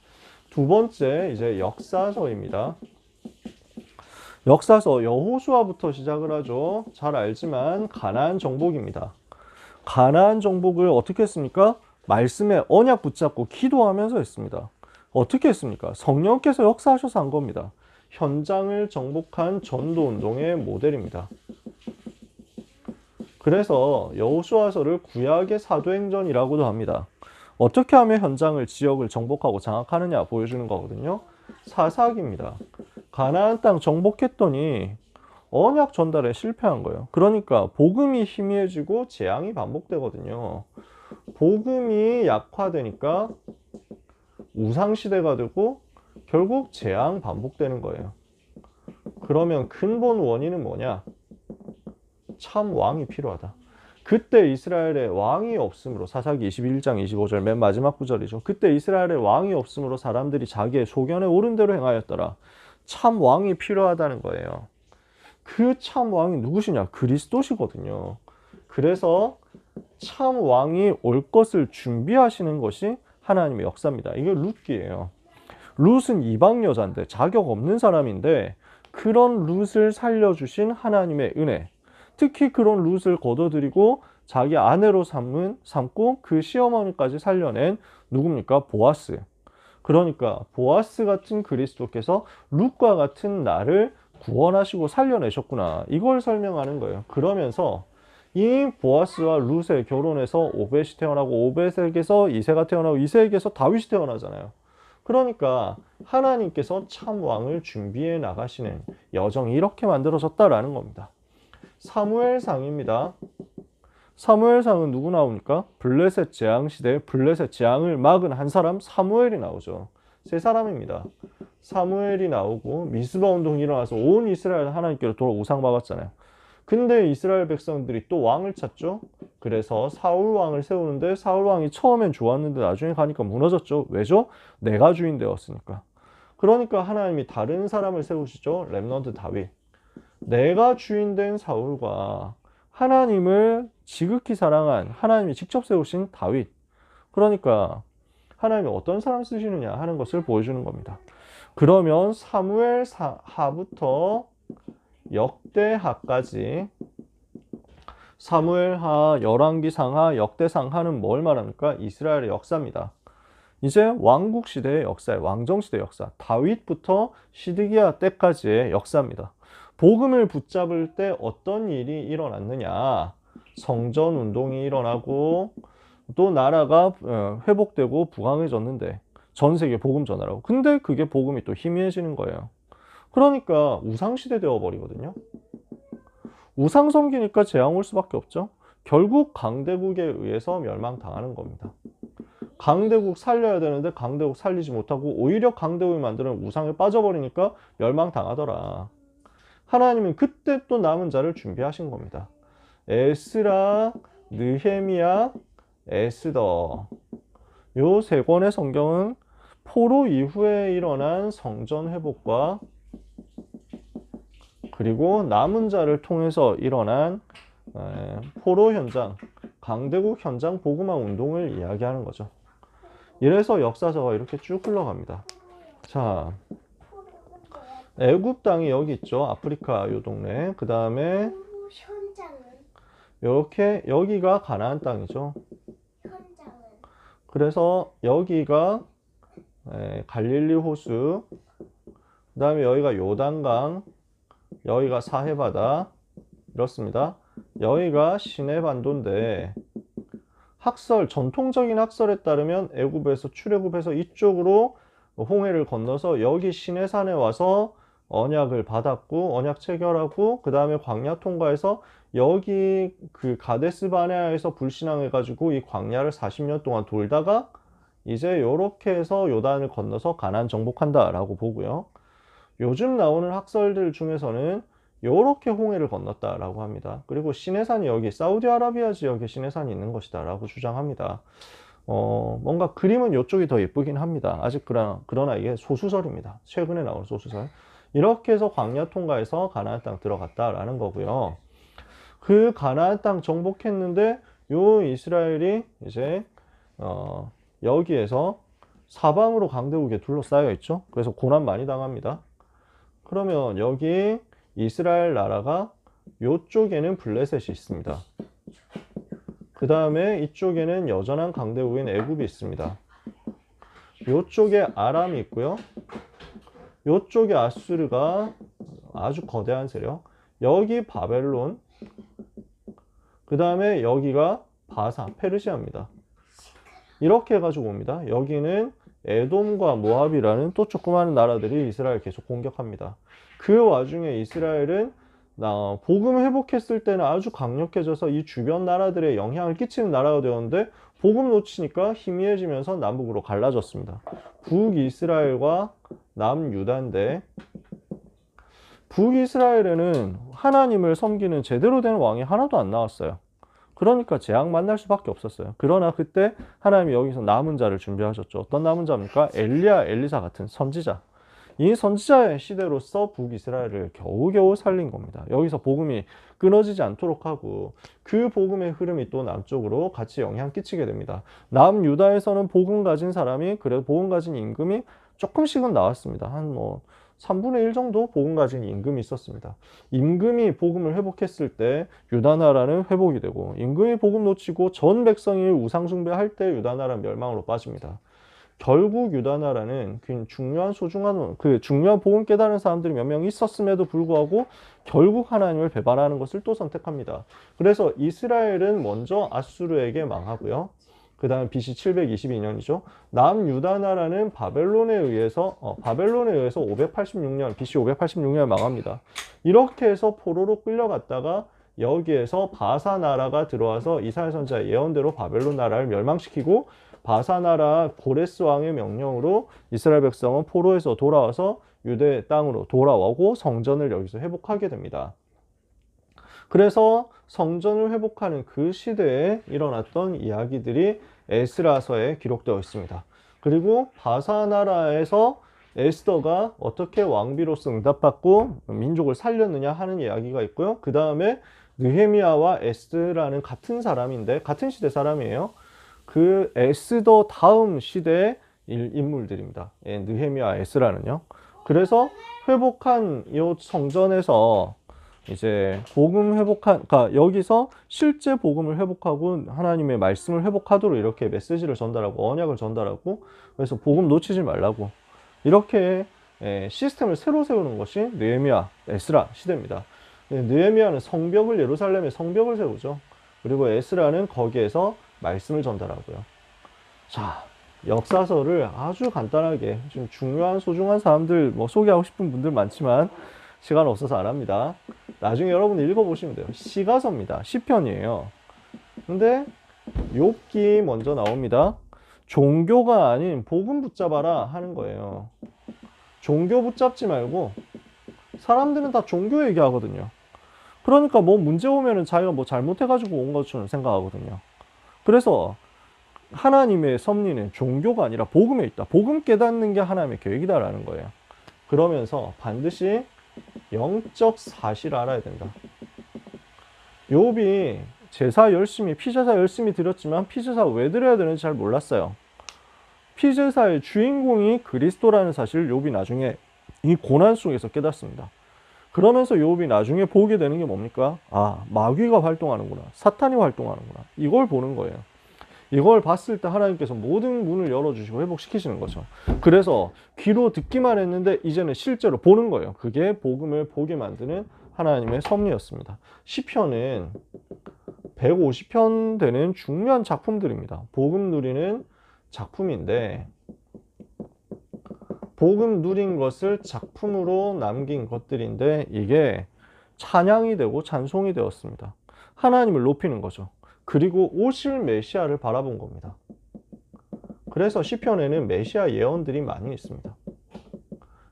2번째 이제 역사서입니다. 역사서 여호수아부터 시작을 하죠. 잘 알지만 가나안 정복입니다. 가나안 정복을 어떻게 했습니까? 말씀에 언약 붙잡고 기도하면서 했습니다. 어떻게 했습니까? 성령께서 역사하셔서 한 겁니다. 현장을 정복한 전도운동의 모델입니다. 그래서 여호수아서를 구약의 사도행전이라고도 합니다. 어떻게 하면 현장을, 지역을 정복하고 장악하느냐 보여주는 거거든요. 사사기입니다. 가나안 땅 정복했더니 언약 전달에 실패한 거예요. 그러니까 복음이 희미해지고 재앙이 반복되거든요. 복음이 약화되니까 우상시대가 되고 결국 재앙 반복되는 거예요. 그러면 근본 원인은 뭐냐? 참 왕이 필요하다. 그때 이스라엘에 왕이 없으므로, 사사기 21장 25절 맨 마지막 구절이죠. 그때 이스라엘에 왕이 없으므로 사람들이 자기의 소견에 옳은 대로 행하였더라. 참 왕이 필요하다는 거예요. 그 참 왕이 누구시냐? 그리스도시거든요. 그래서 참 왕이 올 것을 준비하시는 것이 하나님의 역사입니다. 이게 룻기예요. 룻은 이방 여자인데, 자격 없는 사람인데, 그런 룻을 살려주신 하나님의 은혜, 특히 그런 룻을 거둬들이고 자기 아내로 삼고 그 시어머니까지 살려낸 누굽니까? 보아스. 그러니까 보아스 같은 그리스도께서 룻과 같은 나를 구원하시고 살려내셨구나, 이걸 설명하는 거예요. 그러면서 이 보아스와 룻의 결혼해서 오벳이 태어나고, 오벳에게서 이새가 태어나고, 이새에게서 다윗이 태어나잖아요. 그러니까 하나님께서 참 왕을 준비해 나가시는 여정이 이렇게 만들어졌다라는 겁니다. 사무엘상입니다. 사무엘상은 누구 나옵니까? 블레셋 재앙 시대, 블레셋 재앙을 막은 한 사람, 사무엘이 나오죠. 세 사람입니다. 사무엘이 나오고 미스바 운동이 일어나서 온 이스라엘 하나님께로 돌아 우상 박았잖아요. 근데 이스라엘 백성들이 또 왕을 찾죠. 그래서 사울 왕을 세우는데, 사울 왕이 처음엔 좋았는데 나중에 가니까 무너졌죠. 왜죠? 내가 주인 되었으니까. 그러니까 하나님이 다른 사람을 세우시죠. 렘넌트 다윗. 내가 주인 된 사울과 하나님을 지극히 사랑한 하나님이 직접 세우신 다윗. 그러니까 하나님이 어떤 사람 쓰시느냐 하는 것을 보여주는 겁니다. 그러면 사무엘 하부터 역대하까지, 사무엘하, 열왕기상하, 역대상하는 뭘 말합니까? 이스라엘의 역사입니다. 이제 왕국 시대의 역사예요. 왕정 시대의 역사. 다윗부터 시드기야 때까지의 역사입니다. 복음을 붙잡을 때 어떤 일이 일어났느냐? 성전 운동이 일어나고, 또 나라가 회복되고 부강해졌는데, 전 세계 복음 전하라고. 근데 그게 복음이 또 희미해지는 거예요. 그러니까 우상시대 되어버리거든요. 우상 섬기니까 재앙 올 수밖에 없죠. 결국 강대국에 의해서 멸망당하는 겁니다. 강대국 살려야 되는데 강대국 살리지 못하고 오히려 강대국이 만드는 우상에 빠져버리니까 멸망당하더라. 하나님은 그때 또 남은 자를 준비하신 겁니다. 에스라, 느헤미야, 에스더. 요 세 권의 성경은 포로 이후에 일어난 성전 회복과 그리고 남은 자를 통해서 일어난 포로 현장, 강대국 현장 복음화 운동을 이야기하는 거죠. 이래서 역사서가 이렇게 쭉 흘러갑니다. 자, 애굽 땅이 여기 있죠. 아프리카 요 동네. 그 다음에 이렇게 여기가 가나안 땅이죠. 그래서 여기가 갈릴리 호수, 그 다음에 여기가 요단강, 여기가 사해바다, 이렇습니다. 여기가 시내반도인데, 학설, 전통적인 학설에 따르면 애굽에서 출애굽해서 이쪽으로 홍해를 건너서 여기 시내산에 와서 언약을 받았고, 언약 체결하고, 그 다음에 광야 통과해서 여기 그 가데스 바네아에서 불신앙해가지고 이 광야를 40년 동안 돌다가 이제 요렇게 해서 요단을 건너서 가나안 정복한다라고 보고요. 요즘 나오는 학설들 중에서는 요렇게 홍해를 건넜다라고 합니다. 그리고 시내산이 여기 사우디아라비아 지역에 시내산이 있는 것이다 라고 주장합니다. 뭔가 그림은 이쪽이 더 예쁘긴 합니다. 아직 그러나 이게 소수설입니다. 최근에 나온 소수설. 이렇게 해서 광야 통과해서 가나안 땅 들어갔다라는 거고요. 그 가나안 땅 정복했는데 요 이스라엘이 이제 여기에서 사방으로 강대국에 둘러싸여 있죠. 그래서 고난 많이 당합니다. 그러면 여기 이스라엘 나라가 이쪽에는 블레셋이 있습니다. 그 다음에 이쪽에는 여전한 강대국인 애굽이 있습니다. 이쪽에 아람이 있고요. 이쪽에 아수르가 아주 거대한 세력. 여기 바벨론. 그 다음에 여기가 바사, 페르시아입니다. 이렇게 해가지고 옵니다. 여기는 에돔과 모압이라는 또 조그마한 나라들이 이스라엘 계속 공격합니다. 그 와중에 이스라엘은 복음 회복했을 때는 아주 강력해져서 이 주변 나라들의 영향을 끼치는 나라가 되었는데 복음 놓치니까 희미해지면서 남북으로 갈라졌습니다. 북이스라엘과 남유다인데 북이스라엘에는 하나님을 섬기는 제대로 된 왕이 하나도 안 나왔어요. 그러니까 재앙 만날 수밖에 없었어요. 그러나 그때 하나님이 여기서 남은 자를 준비하셨죠. 어떤 남은 자입니까? 엘리야, 엘리사 같은 선지자. 이 선지자의 시대로서 북이스라엘을 겨우겨우 살린 겁니다. 여기서 복음이 끊어지지 않도록 하고 그 복음의 흐름이 또 남쪽으로 같이 영향 끼치게 됩니다. 남유다에서는 복음 가진 사람이 그래도 복음 가진 임금이 조금씩은 나왔습니다. 한 3분의 1 정도 복음 가진 임금이 있었습니다. 임금이 복음을 회복했을 때 유다 나라는 회복이 되고 임금이 복음 놓치고 전 백성이 우상 숭배할 때 유다 나라는 멸망으로 빠집니다. 결국 유다 나라는 중요한 중요한 복음 깨달은 사람들이 몇 명 있었음에도 불구하고 결국 하나님을 배반하는 것을 또 선택합니다. 그래서 이스라엘은 먼저 아수르에게 망하고요. 그 다음 BC 722년이죠. 남유다 나라는 바벨론에 의해서 586년, BC 586년에 망합니다. 이렇게 해서 포로로 끌려갔다가 여기에서 바사 나라가 들어와서 이사야 선지자 예언대로 바벨론 나라를 멸망시키고 바사 나라 고레스 왕의 명령으로 이스라엘 백성은 포로에서 돌아와서 유대 땅으로 돌아오고 성전을 여기서 회복하게 됩니다. 그래서 성전을 회복하는 그 시대에 일어났던 이야기들이 에스라서에 기록되어 있습니다. 그리고 바사 나라에서 에스더가 어떻게 왕비로서 응답받고 민족을 살렸느냐 하는 이야기가 있고요. 그 다음에 느헤미야와 에스라는 같은 사람인데 같은 시대 사람이에요. 그 에스더 다음 시대의 인물들입니다. 느헤미야, 에스라는요. 그래서 회복한 이 성전에서 이제 복음 그러니까 여기서 실제 복음을 회복하고 하나님의 말씀을 회복하도록 이렇게 메시지를 전달하고 언약을 전달하고 그래서 복음 놓치지 말라고 이렇게 시스템을 새로 세우는 것이 느헤미야, 에스라 시대입니다. 느헤미야는 예루살렘에 성벽을 세우죠. 그리고 에스라는 거기에서 말씀을 전달하고요. 자, 역사서를 아주 간단하게 좀 중요한 소중한 사람들 소개하고 싶은 분들 많지만 시간 없어서 안 합니다. 나중에 여러분 읽어보시면 돼요. 시가서입니다. 시편이에요. 근데 욥기 먼저 나옵니다. 종교가 아닌 복음 붙잡아라 하는 거예요. 종교 붙잡지 말고 사람들은 다 종교 얘기하거든요. 그러니까 문제 오면은 자기가 잘못해가지고 온 것처럼 생각하거든요. 그래서 하나님의 섭리는 종교가 아니라 복음에 있다. 복음 깨닫는 게 하나님의 계획이다라는 거예요. 그러면서 반드시 영적 사실을 알아야 된다. 욥이 피제사 열심히 드렸지만 피제사 왜 드려야 되는지 잘 몰랐어요. 피제사의 주인공이 그리스도라는 사실을 욥이 나중에 이 고난 속에서 깨닫습니다. 그러면서 욥이 나중에 보게 되는 게 뭡니까? 마귀가 활동하는구나. 사탄이 활동하는구나. 이걸 보는 거예요. 이걸 봤을 때 하나님께서 모든 문을 열어주시고 회복시키시는 거죠. 그래서 귀로 듣기만 했는데 이제는 실제로 보는 거예요. 그게 복음을 보게 만드는 하나님의 섭리였습니다. 시편은 150편 되는 중요한 작품들입니다. 복음 누리는 작품인데 복음 누린 것을 작품으로 남긴 것들인데 이게 찬양이 되고 찬송이 되었습니다. 하나님을 높이는 거죠. 그리고 오실 메시아를 바라본 겁니다. 그래서 시편에는 메시아 예언들이 많이 있습니다.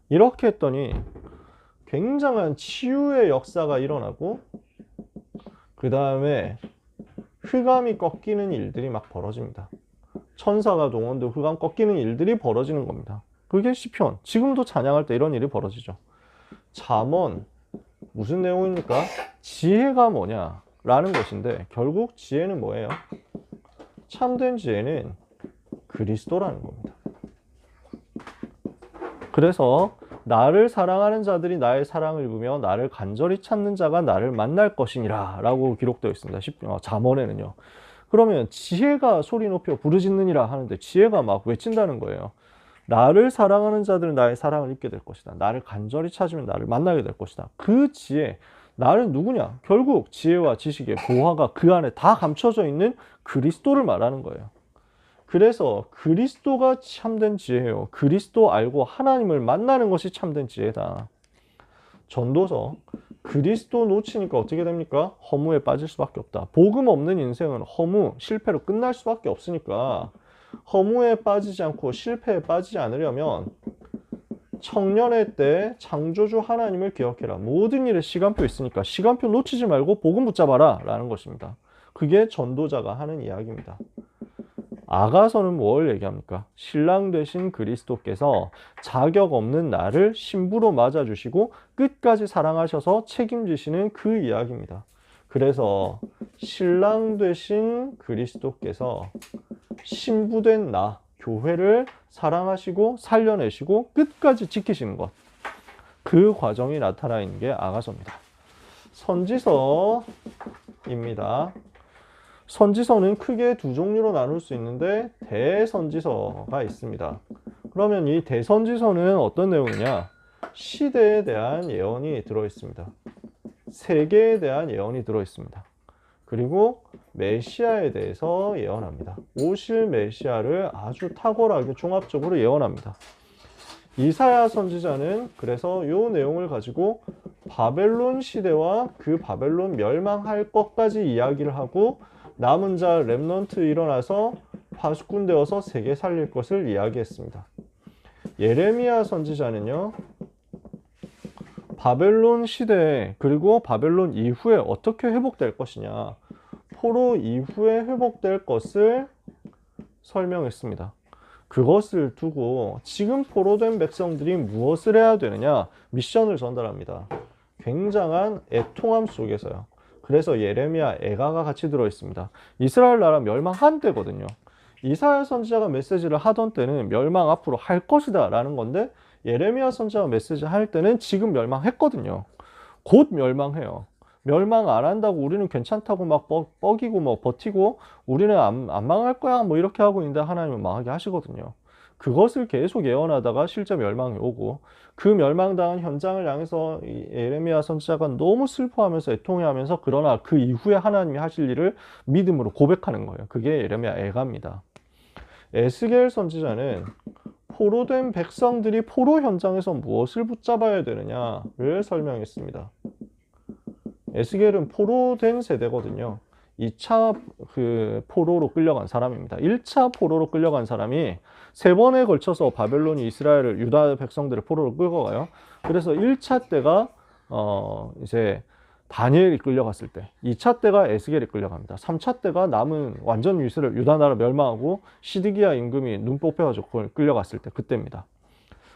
이렇게 했더니 굉장한 치유의 역사가 일어나고 그 다음에 흑암이 꺾이는 일들이 막 벌어집니다. 천사가 동원되고 흑암 꺾이는 일들이 벌어지는 겁니다. 그게 시편. 지금도 찬양할 때 이런 일이 벌어지죠. 잠언 무슨 내용입니까? 지혜가 뭐냐? 라는 것인데 결국 지혜는 뭐예요? 참된 지혜는 그리스도라는 겁니다. 그래서 나를 사랑하는 자들이 나의 사랑을 입으며 나를 간절히 찾는 자가 나를 만날 것이니라 라고 기록되어 있습니다. 잠언에는요. 그러면 지혜가 소리 높여 부르짖느니라 하는데 지혜가 막 외친다는 거예요. 나를 사랑하는 자들은 나의 사랑을 입게 될 것이다. 나를 간절히 찾으면 나를 만나게 될 것이다. 그 지혜, 나는 누구냐? 결국 지혜와 지식의 보화가 그 안에 다 감춰져 있는 그리스도를 말하는 거예요. 그래서 그리스도가 참된 지혜예요. 그리스도 알고 하나님을 만나는 것이 참된 지혜다. 전도서 그리스도 놓치니까 어떻게 됩니까? 허무에 빠질 수밖에 없다. 복음 없는 인생은 허무, 실패로 끝날 수밖에 없으니까 허무에 빠지지 않고 실패에 빠지지 않으려면 청년의 때 창조주 하나님을 기억해라. 모든 일에 시간표 있으니까 시간표 놓치지 말고 복음 붙잡아라 라는 것입니다. 그게 전도자가 하는 이야기입니다. 아가서는 뭘 얘기합니까? 신랑 되신 그리스도께서 자격 없는 나를 신부로 맞아주시고 끝까지 사랑하셔서 책임지시는 그 이야기입니다. 그래서 신랑 되신 그리스도께서 신부된 나, 교회를 사랑하시고 살려내시고 끝까지 지키시는 것. 그 과정이 나타나 있는 게 아가서입니다. 선지서입니다. 선지서는 크게 두 종류로 나눌 수 있는데 대선지서가 있습니다. 그러면 이 대선지서는 어떤 내용이냐? 시대에 대한 예언이 들어있습니다. 세계에 대한 예언이 들어있습니다. 그리고 메시아에 대해서 예언합니다. 오실 메시아를 아주 탁월하게 종합적으로 예언합니다. 이사야 선지자는 그래서 이 내용을 가지고 바벨론 시대와 그 바벨론 멸망할 것까지 이야기를 하고 남은 자 렘넌트 일어나서 파수꾼 되어서 세계 살릴 것을 이야기했습니다. 예레미야 선지자는요, 바벨론 시대 그리고 바벨론 이후에 어떻게 회복될 것이냐, 포로 이후에 회복될 것을 설명했습니다. 그것을 두고 지금 포로된 백성들이 무엇을 해야 되느냐 미션을 전달합니다. 굉장한 애통함 속에서요. 그래서 예레미야 애가가 같이 들어있습니다. 이스라엘 나라 멸망한 때거든요. 이사야 선지자가 메시지를 하던 때는 멸망 앞으로 할 것이다 라는 건데 예레미야 선지자가 메시지 할 때는 지금 멸망했거든요. 곧 멸망해요. 멸망 안 한다고 우리는 괜찮다고 막 뻐기고 뭐 버티고 우리는 안 망할 거야 뭐 이렇게 하고 있는데 하나님은 망하게 하시거든요. 그것을 계속 예언하다가 실제 멸망이 오고 그 멸망당한 현장을 향해서 예레미야 선지자가 너무 슬퍼하면서 애통해하면서 그러나 그 이후에 하나님이 하실 일을 믿음으로 고백하는 거예요. 그게 예레미야 애가입니다. 에스겔 선지자는 포로된 백성들이 포로 현장에서 무엇을 붙잡아야 되느냐를 설명했습니다. 에스겔은 포로된 세대거든요. 2차 포로로 끌려간 사람입니다. 1차 포로로 끌려간 사람이 3번에 걸쳐서 바벨론이 이스라엘을 유다 백성들을 포로로 끌고 가요. 그래서 1차 때가 이제 다니엘이 끌려갔을 때, 2차 때가 에스겔이 끌려갑니다. 3차 때가 남은 완전 유다 나라 멸망하고 시드기야 임금이 눈 뽑혀가지고 끌려갔을 때 그때입니다.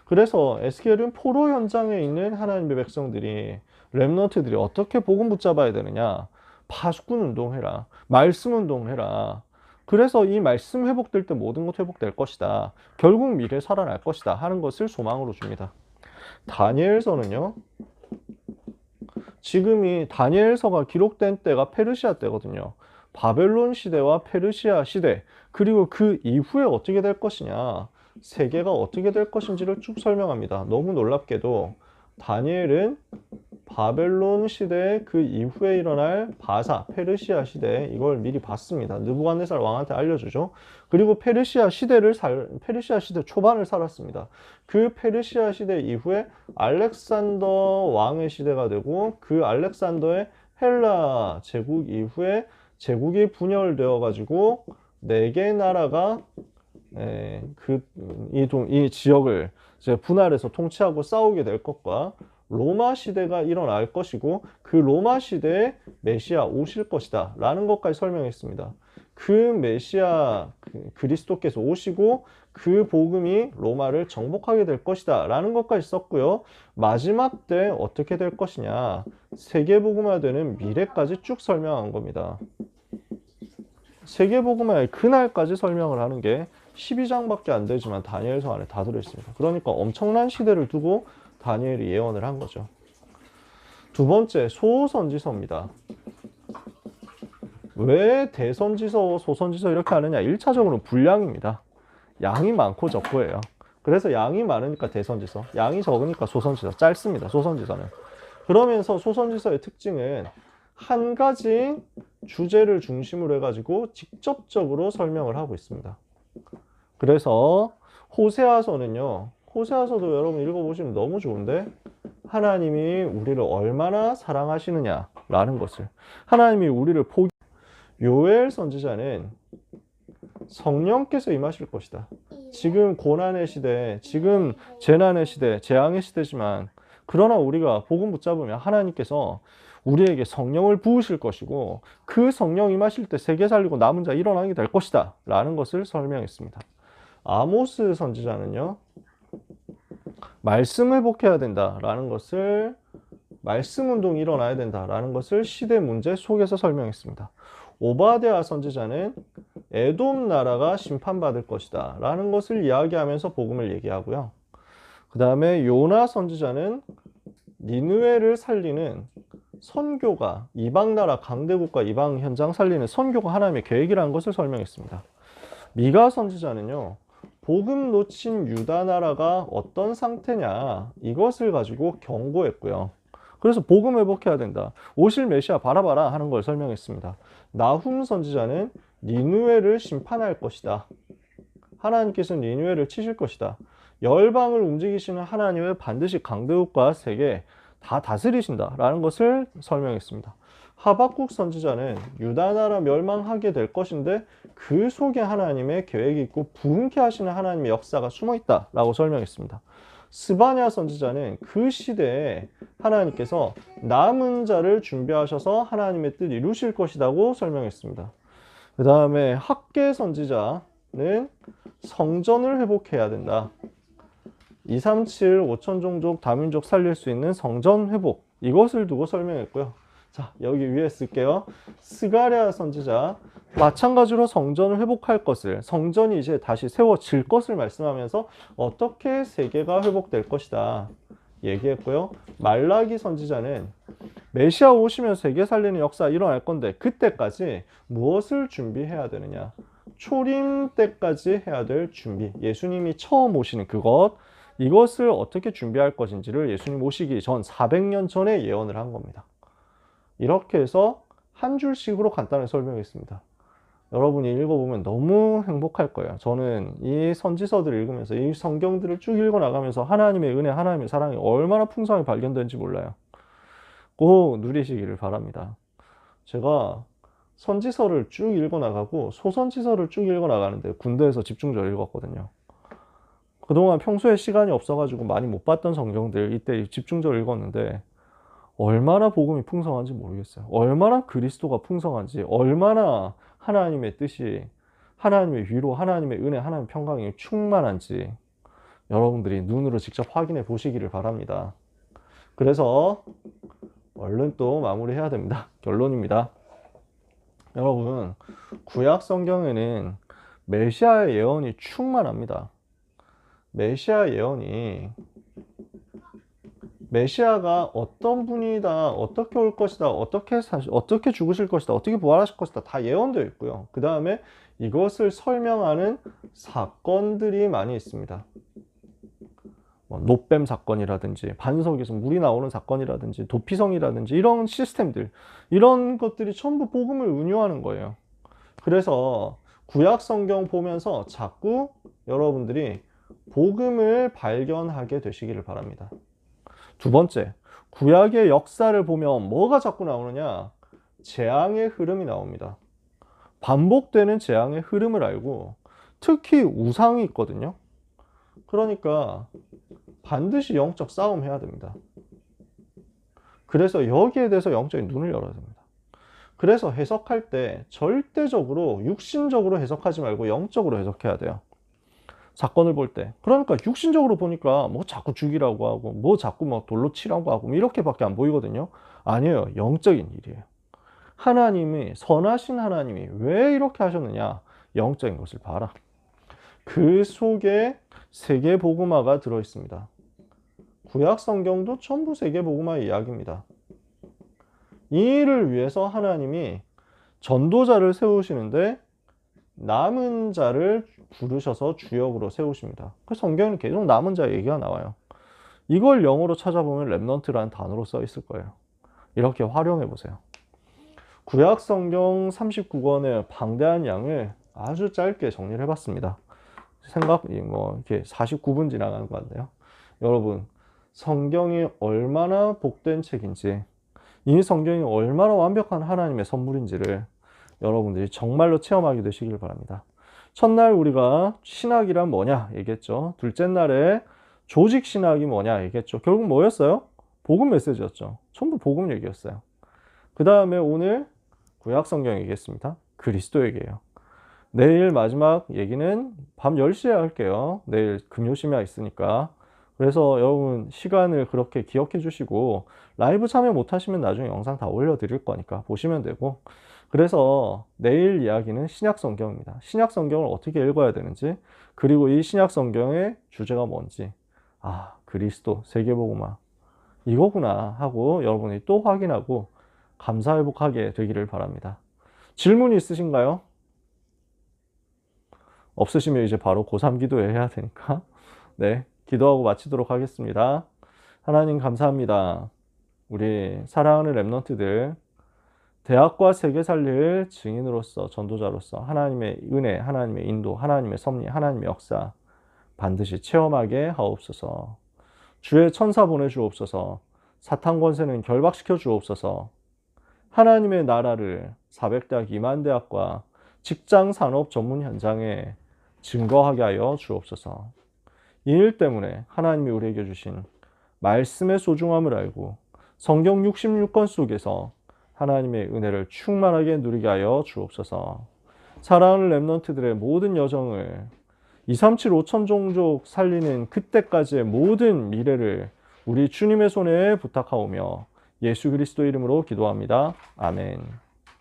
그래서 에스겔은 포로 현장에 있는 하나님의 백성들이 렘넌트들이 어떻게 복음 붙잡아야 되느냐, 파수꾼 운동해라, 말씀 운동해라. 그래서 이 말씀 회복될 때 모든 것 회복될 것이다. 결국 미래 살아날 것이다 하는 것을 소망으로 줍니다. 다니엘서는요, 지금이 다니엘서가 기록된 때가 페르시아 때거든요. 바벨론 시대와 페르시아 시대, 그리고 그 이후에 어떻게 될 것이냐, 세계가 어떻게 될 것인지를 쭉 설명합니다. 너무 놀랍게도 다니엘은 바벨론 시대 그 이후에 일어날 바사, 페르시아 시대 이걸 미리 봤습니다. 느부갓네살 왕한테 알려주죠. 그리고 페르시아 시대 초반을 살았습니다. 그 페르시아 시대 이후에 알렉산더 왕의 시대가 되고 그 알렉산더의 헬라 제국 이후에 제국이 분열되어 가지고 4개 나라가 이 지역을 이제 분할해서 통치하고 싸우게 될 것과 로마 시대가 일어날 것이고 그 로마 시대에 메시아 오실 것이다 라는 것까지 설명했습니다. 그 메시아 그리스도께서 오시고 그 복음이 로마를 정복하게 될 것이다 라는 것까지 썼고요. 마지막 때 어떻게 될 것이냐, 세계복음화되는 미래까지 쭉 설명한 겁니다. 세계복음화의 그날까지 설명을 하는 게 12장밖에 안 되지만 다니엘서 안에 다 들어있습니다. 그러니까 엄청난 시대를 두고 다니엘이 예언을 한 거죠. 두 번째, 소선지서입니다. 왜 대선지서, 소선지서 이렇게 하느냐? 1차적으로는 분량입니다. 양이 많고 적고예요. 그래서 양이 많으니까 대선지서, 양이 적으니까 소선지서, 짧습니다. 소선지서는. 그러면서 소선지서의 특징은 한 가지 주제를 중심으로 해가지고 직접적으로 설명을 하고 있습니다. 그래서 호세아서는요, 호세아서도 여러분 읽어보시면 너무 좋은데 하나님이 우리를 얼마나 사랑하시느냐라는 것을, 하나님이 우리를 요엘 선지자는 성령께서 임하실 것이다. 지금 고난의 시대, 지금 재난의 시대, 재앙의 시대지만, 그러나 우리가 복음 붙잡으면 하나님께서 우리에게 성령을 부으실 것이고, 그 성령 임하실 때 세계 살리고 남은 자 일어나게 될 것이다 라는 것을 설명했습니다. 아모스 선지자는요, 말씀 회복해야 된다라는 것을, 말씀 운동이 일어나야 된다라는 것을 시대 문제 속에서 설명했습니다. 오바댜 선지자는 에돔 나라가 심판받을 것이다 라는 것을 이야기하면서 복음을 얘기하고요. 그 다음에 요나 선지자는 니느웨를 살리는 선교가, 이방 나라 강대국가 이방 현장 살리는 선교가 하나님의 계획이라는 것을 설명했습니다. 미가 선지자는요, 복음 놓친 유다 나라가 어떤 상태냐, 이것을 가지고 경고했고요. 그래서 복음 회복해야 된다, 오실 메시아 바라봐라 하는 걸 설명했습니다. 나훔 선지자는 니느웨를 심판할 것이다. 하나님께서는 니느웨를 치실 것이다. 열방을 움직이시는 하나님은 반드시 강대국과 세계 다 다스리신다 라는 것을 설명했습니다. 하박국 선지자는 유다 나라 멸망하게 될 것인데 그 속에 하나님의 계획이 있고 부흥케 하시는 하나님의 역사가 숨어 있다 라고 설명했습니다. 스바냐 선지자는 그 시대에 하나님께서 남은 자를 준비하셔서 하나님의 뜻 이루실 것이라고 설명했습니다. 그 다음에 학개 선지자는 성전을 회복해야 된다. 237, 5천 종족, 다민족 살릴 수 있는 성전 회복, 이것을 두고 설명했고요. 자, 여기 위에 쓸게요. 스가랴 선지자, 마찬가지로 성전을 회복할 것을, 성전이 이제 다시 세워질 것을 말씀하면서 어떻게 세계가 회복될 것이다 얘기했고요. 말라기 선지자는 메시아 오시면 세계 살리는 역사 일어날 건데 그때까지 무엇을 준비해야 되느냐, 초림 때까지 해야 될 준비, 예수님이 처음 오시는 그것, 이것을 어떻게 준비할 것인지를 예수님 오시기 전 400년 전에 예언을 한 겁니다. 이렇게 해서 한 줄씩으로 간단하게 설명했습니다. 여러분이 읽어보면 너무 행복할 거예요. 저는 이 선지서들을 읽으면서, 이 성경들을 쭉 읽어나가면서 하나님의 은혜, 하나님의 사랑이 얼마나 풍성하게 발견되는지 몰라요. 꼭 누리시기를 바랍니다. 제가 선지서를 쭉 읽어나가고 소선지서를 쭉 읽어나가는데 군대에서 집중적으로 읽었거든요. 그동안 평소에 시간이 없어가지고 많이 못 봤던 성경들 이때 집중적으로 읽었는데 얼마나 복음이 풍성한지 모르겠어요. 얼마나 그리스도가 풍성한지, 얼마나 하나님의 뜻이, 하나님의 위로, 하나님의 은혜, 하나님의 평강이 충만한지 여러분들이 눈으로 직접 확인해 보시기를 바랍니다. 그래서 얼른 또 마무리해야 됩니다. 결론입니다. 여러분, 구약 성경에는 메시아의 예언이 충만합니다. 메시아 예언이, 메시아가 어떤 분이다, 어떻게 올 것이다, 어떻게 죽으실 것이다, 어떻게 부활하실 것이다, 다 예언되어 있고요. 그 다음에 이것을 설명하는 사건들이 많이 있습니다. 노뱀 사건이라든지, 반석에서 물이 나오는 사건이라든지, 도피성이라든지, 이런 시스템들, 이런 것들이 전부 복음을 은유하는 거예요. 그래서 구약 성경 보면서 자꾸 여러분들이 복음을 발견하게 되시기를 바랍니다. 두 번째, 구약의 역사를 보면 뭐가 자꾸 나오느냐? 재앙의 흐름이 나옵니다. 반복되는 재앙의 흐름을 알고, 특히 우상이 있거든요. 그러니까 반드시 영적 싸움 해야 됩니다. 그래서 여기에 대해서 영적인 눈을 열어야 됩니다. 그래서 해석할 때 절대적으로 육신적으로 해석하지 말고 영적으로 해석해야 돼요. 사건을 볼 때. 그러니까 육신적으로 보니까 뭐 자꾸 죽이라고 하고, 뭐 자꾸 뭐 돌로 치라고 하고, 뭐 이렇게밖에 안 보이거든요. 아니에요. 영적인 일이에요. 하나님이, 선하신 하나님이 왜 이렇게 하셨느냐? 영적인 것을 봐라. 그 속에 세계복음화가 들어있습니다. 구약 성경도 전부 세계복음화의 이야기입니다. 이 일을 위해서 하나님이 전도자를 세우시는데 남은 자를 부르셔서 주역으로 세우십니다. 그 성경에는 계속 남은 자 얘기가 나와요. 이걸 영어로 찾아보면 렘넌트라는 단어로 써 있을 거예요. 이렇게 활용해 보세요. 구약 성경 39권의 방대한 양을 아주 짧게 정리를 해봤습니다. 생각이 뭐 이렇게 49분 지나가는 것 같네요. 여러분, 성경이 얼마나 복된 책인지, 이 성경이 얼마나 완벽한 하나님의 선물인지를 여러분들이 정말로 체험하게 되시길 바랍니다. 첫날 우리가 신학이란 뭐냐 얘기했죠. 둘째 날에 조직 신학이 뭐냐 얘기했죠. 결국 뭐였어요? 복음 메시지였죠. 전부 복음 얘기였어요. 그 다음에 오늘 구약 성경 얘기했습니다. 그리스도 얘기예요. 내일 마지막 얘기는 밤 10시에 할게요. 내일 금요심야 있으니까. 그래서 여러분 시간을 그렇게 기억해 주시고, 라이브 참여 못 하시면 나중에 영상 다 올려드릴 거니까 보시면 되고, 그래서 내일 이야기는 신약 성경입니다. 신약 성경을 어떻게 읽어야 되는지, 그리고 이 신약 성경의 주제가 뭔지, 아, 그리스도 세계복음화 이거구나 하고 여러분이 또 확인하고 감사회복하게 되기를 바랍니다. 질문이 있으신가요? 없으시면 이제 바로 고3 기도해야 되니까 네, 기도하고 마치도록 하겠습니다. 하나님 감사합니다. 우리 사랑하는 랩런트들, 대학과 세계 살릴 증인으로서, 전도자로서 하나님의 은혜, 하나님의 인도, 하나님의 섭리, 하나님의 역사 반드시 체험하게 하옵소서. 주의 천사 보내주옵소서. 사탄 권세는 결박시켜 주옵소서. 하나님의 나라를 400대학, 2만대학과 직장 산업 전문 현장에 증거하게 하여 주옵소서. 이 일 때문에 하나님이 우리에게 주신 말씀의 소중함을 알고 성경 66권 속에서 하나님의 은혜를 충만하게 누리게 하여 주옵소서. 사랑하는 랩런트들의 모든 여정을 237 5천 종족 살리는 그때까지의 모든 미래를 우리 주님의 손에 부탁하오며 예수 그리스도 이름으로 기도합니다. 아멘.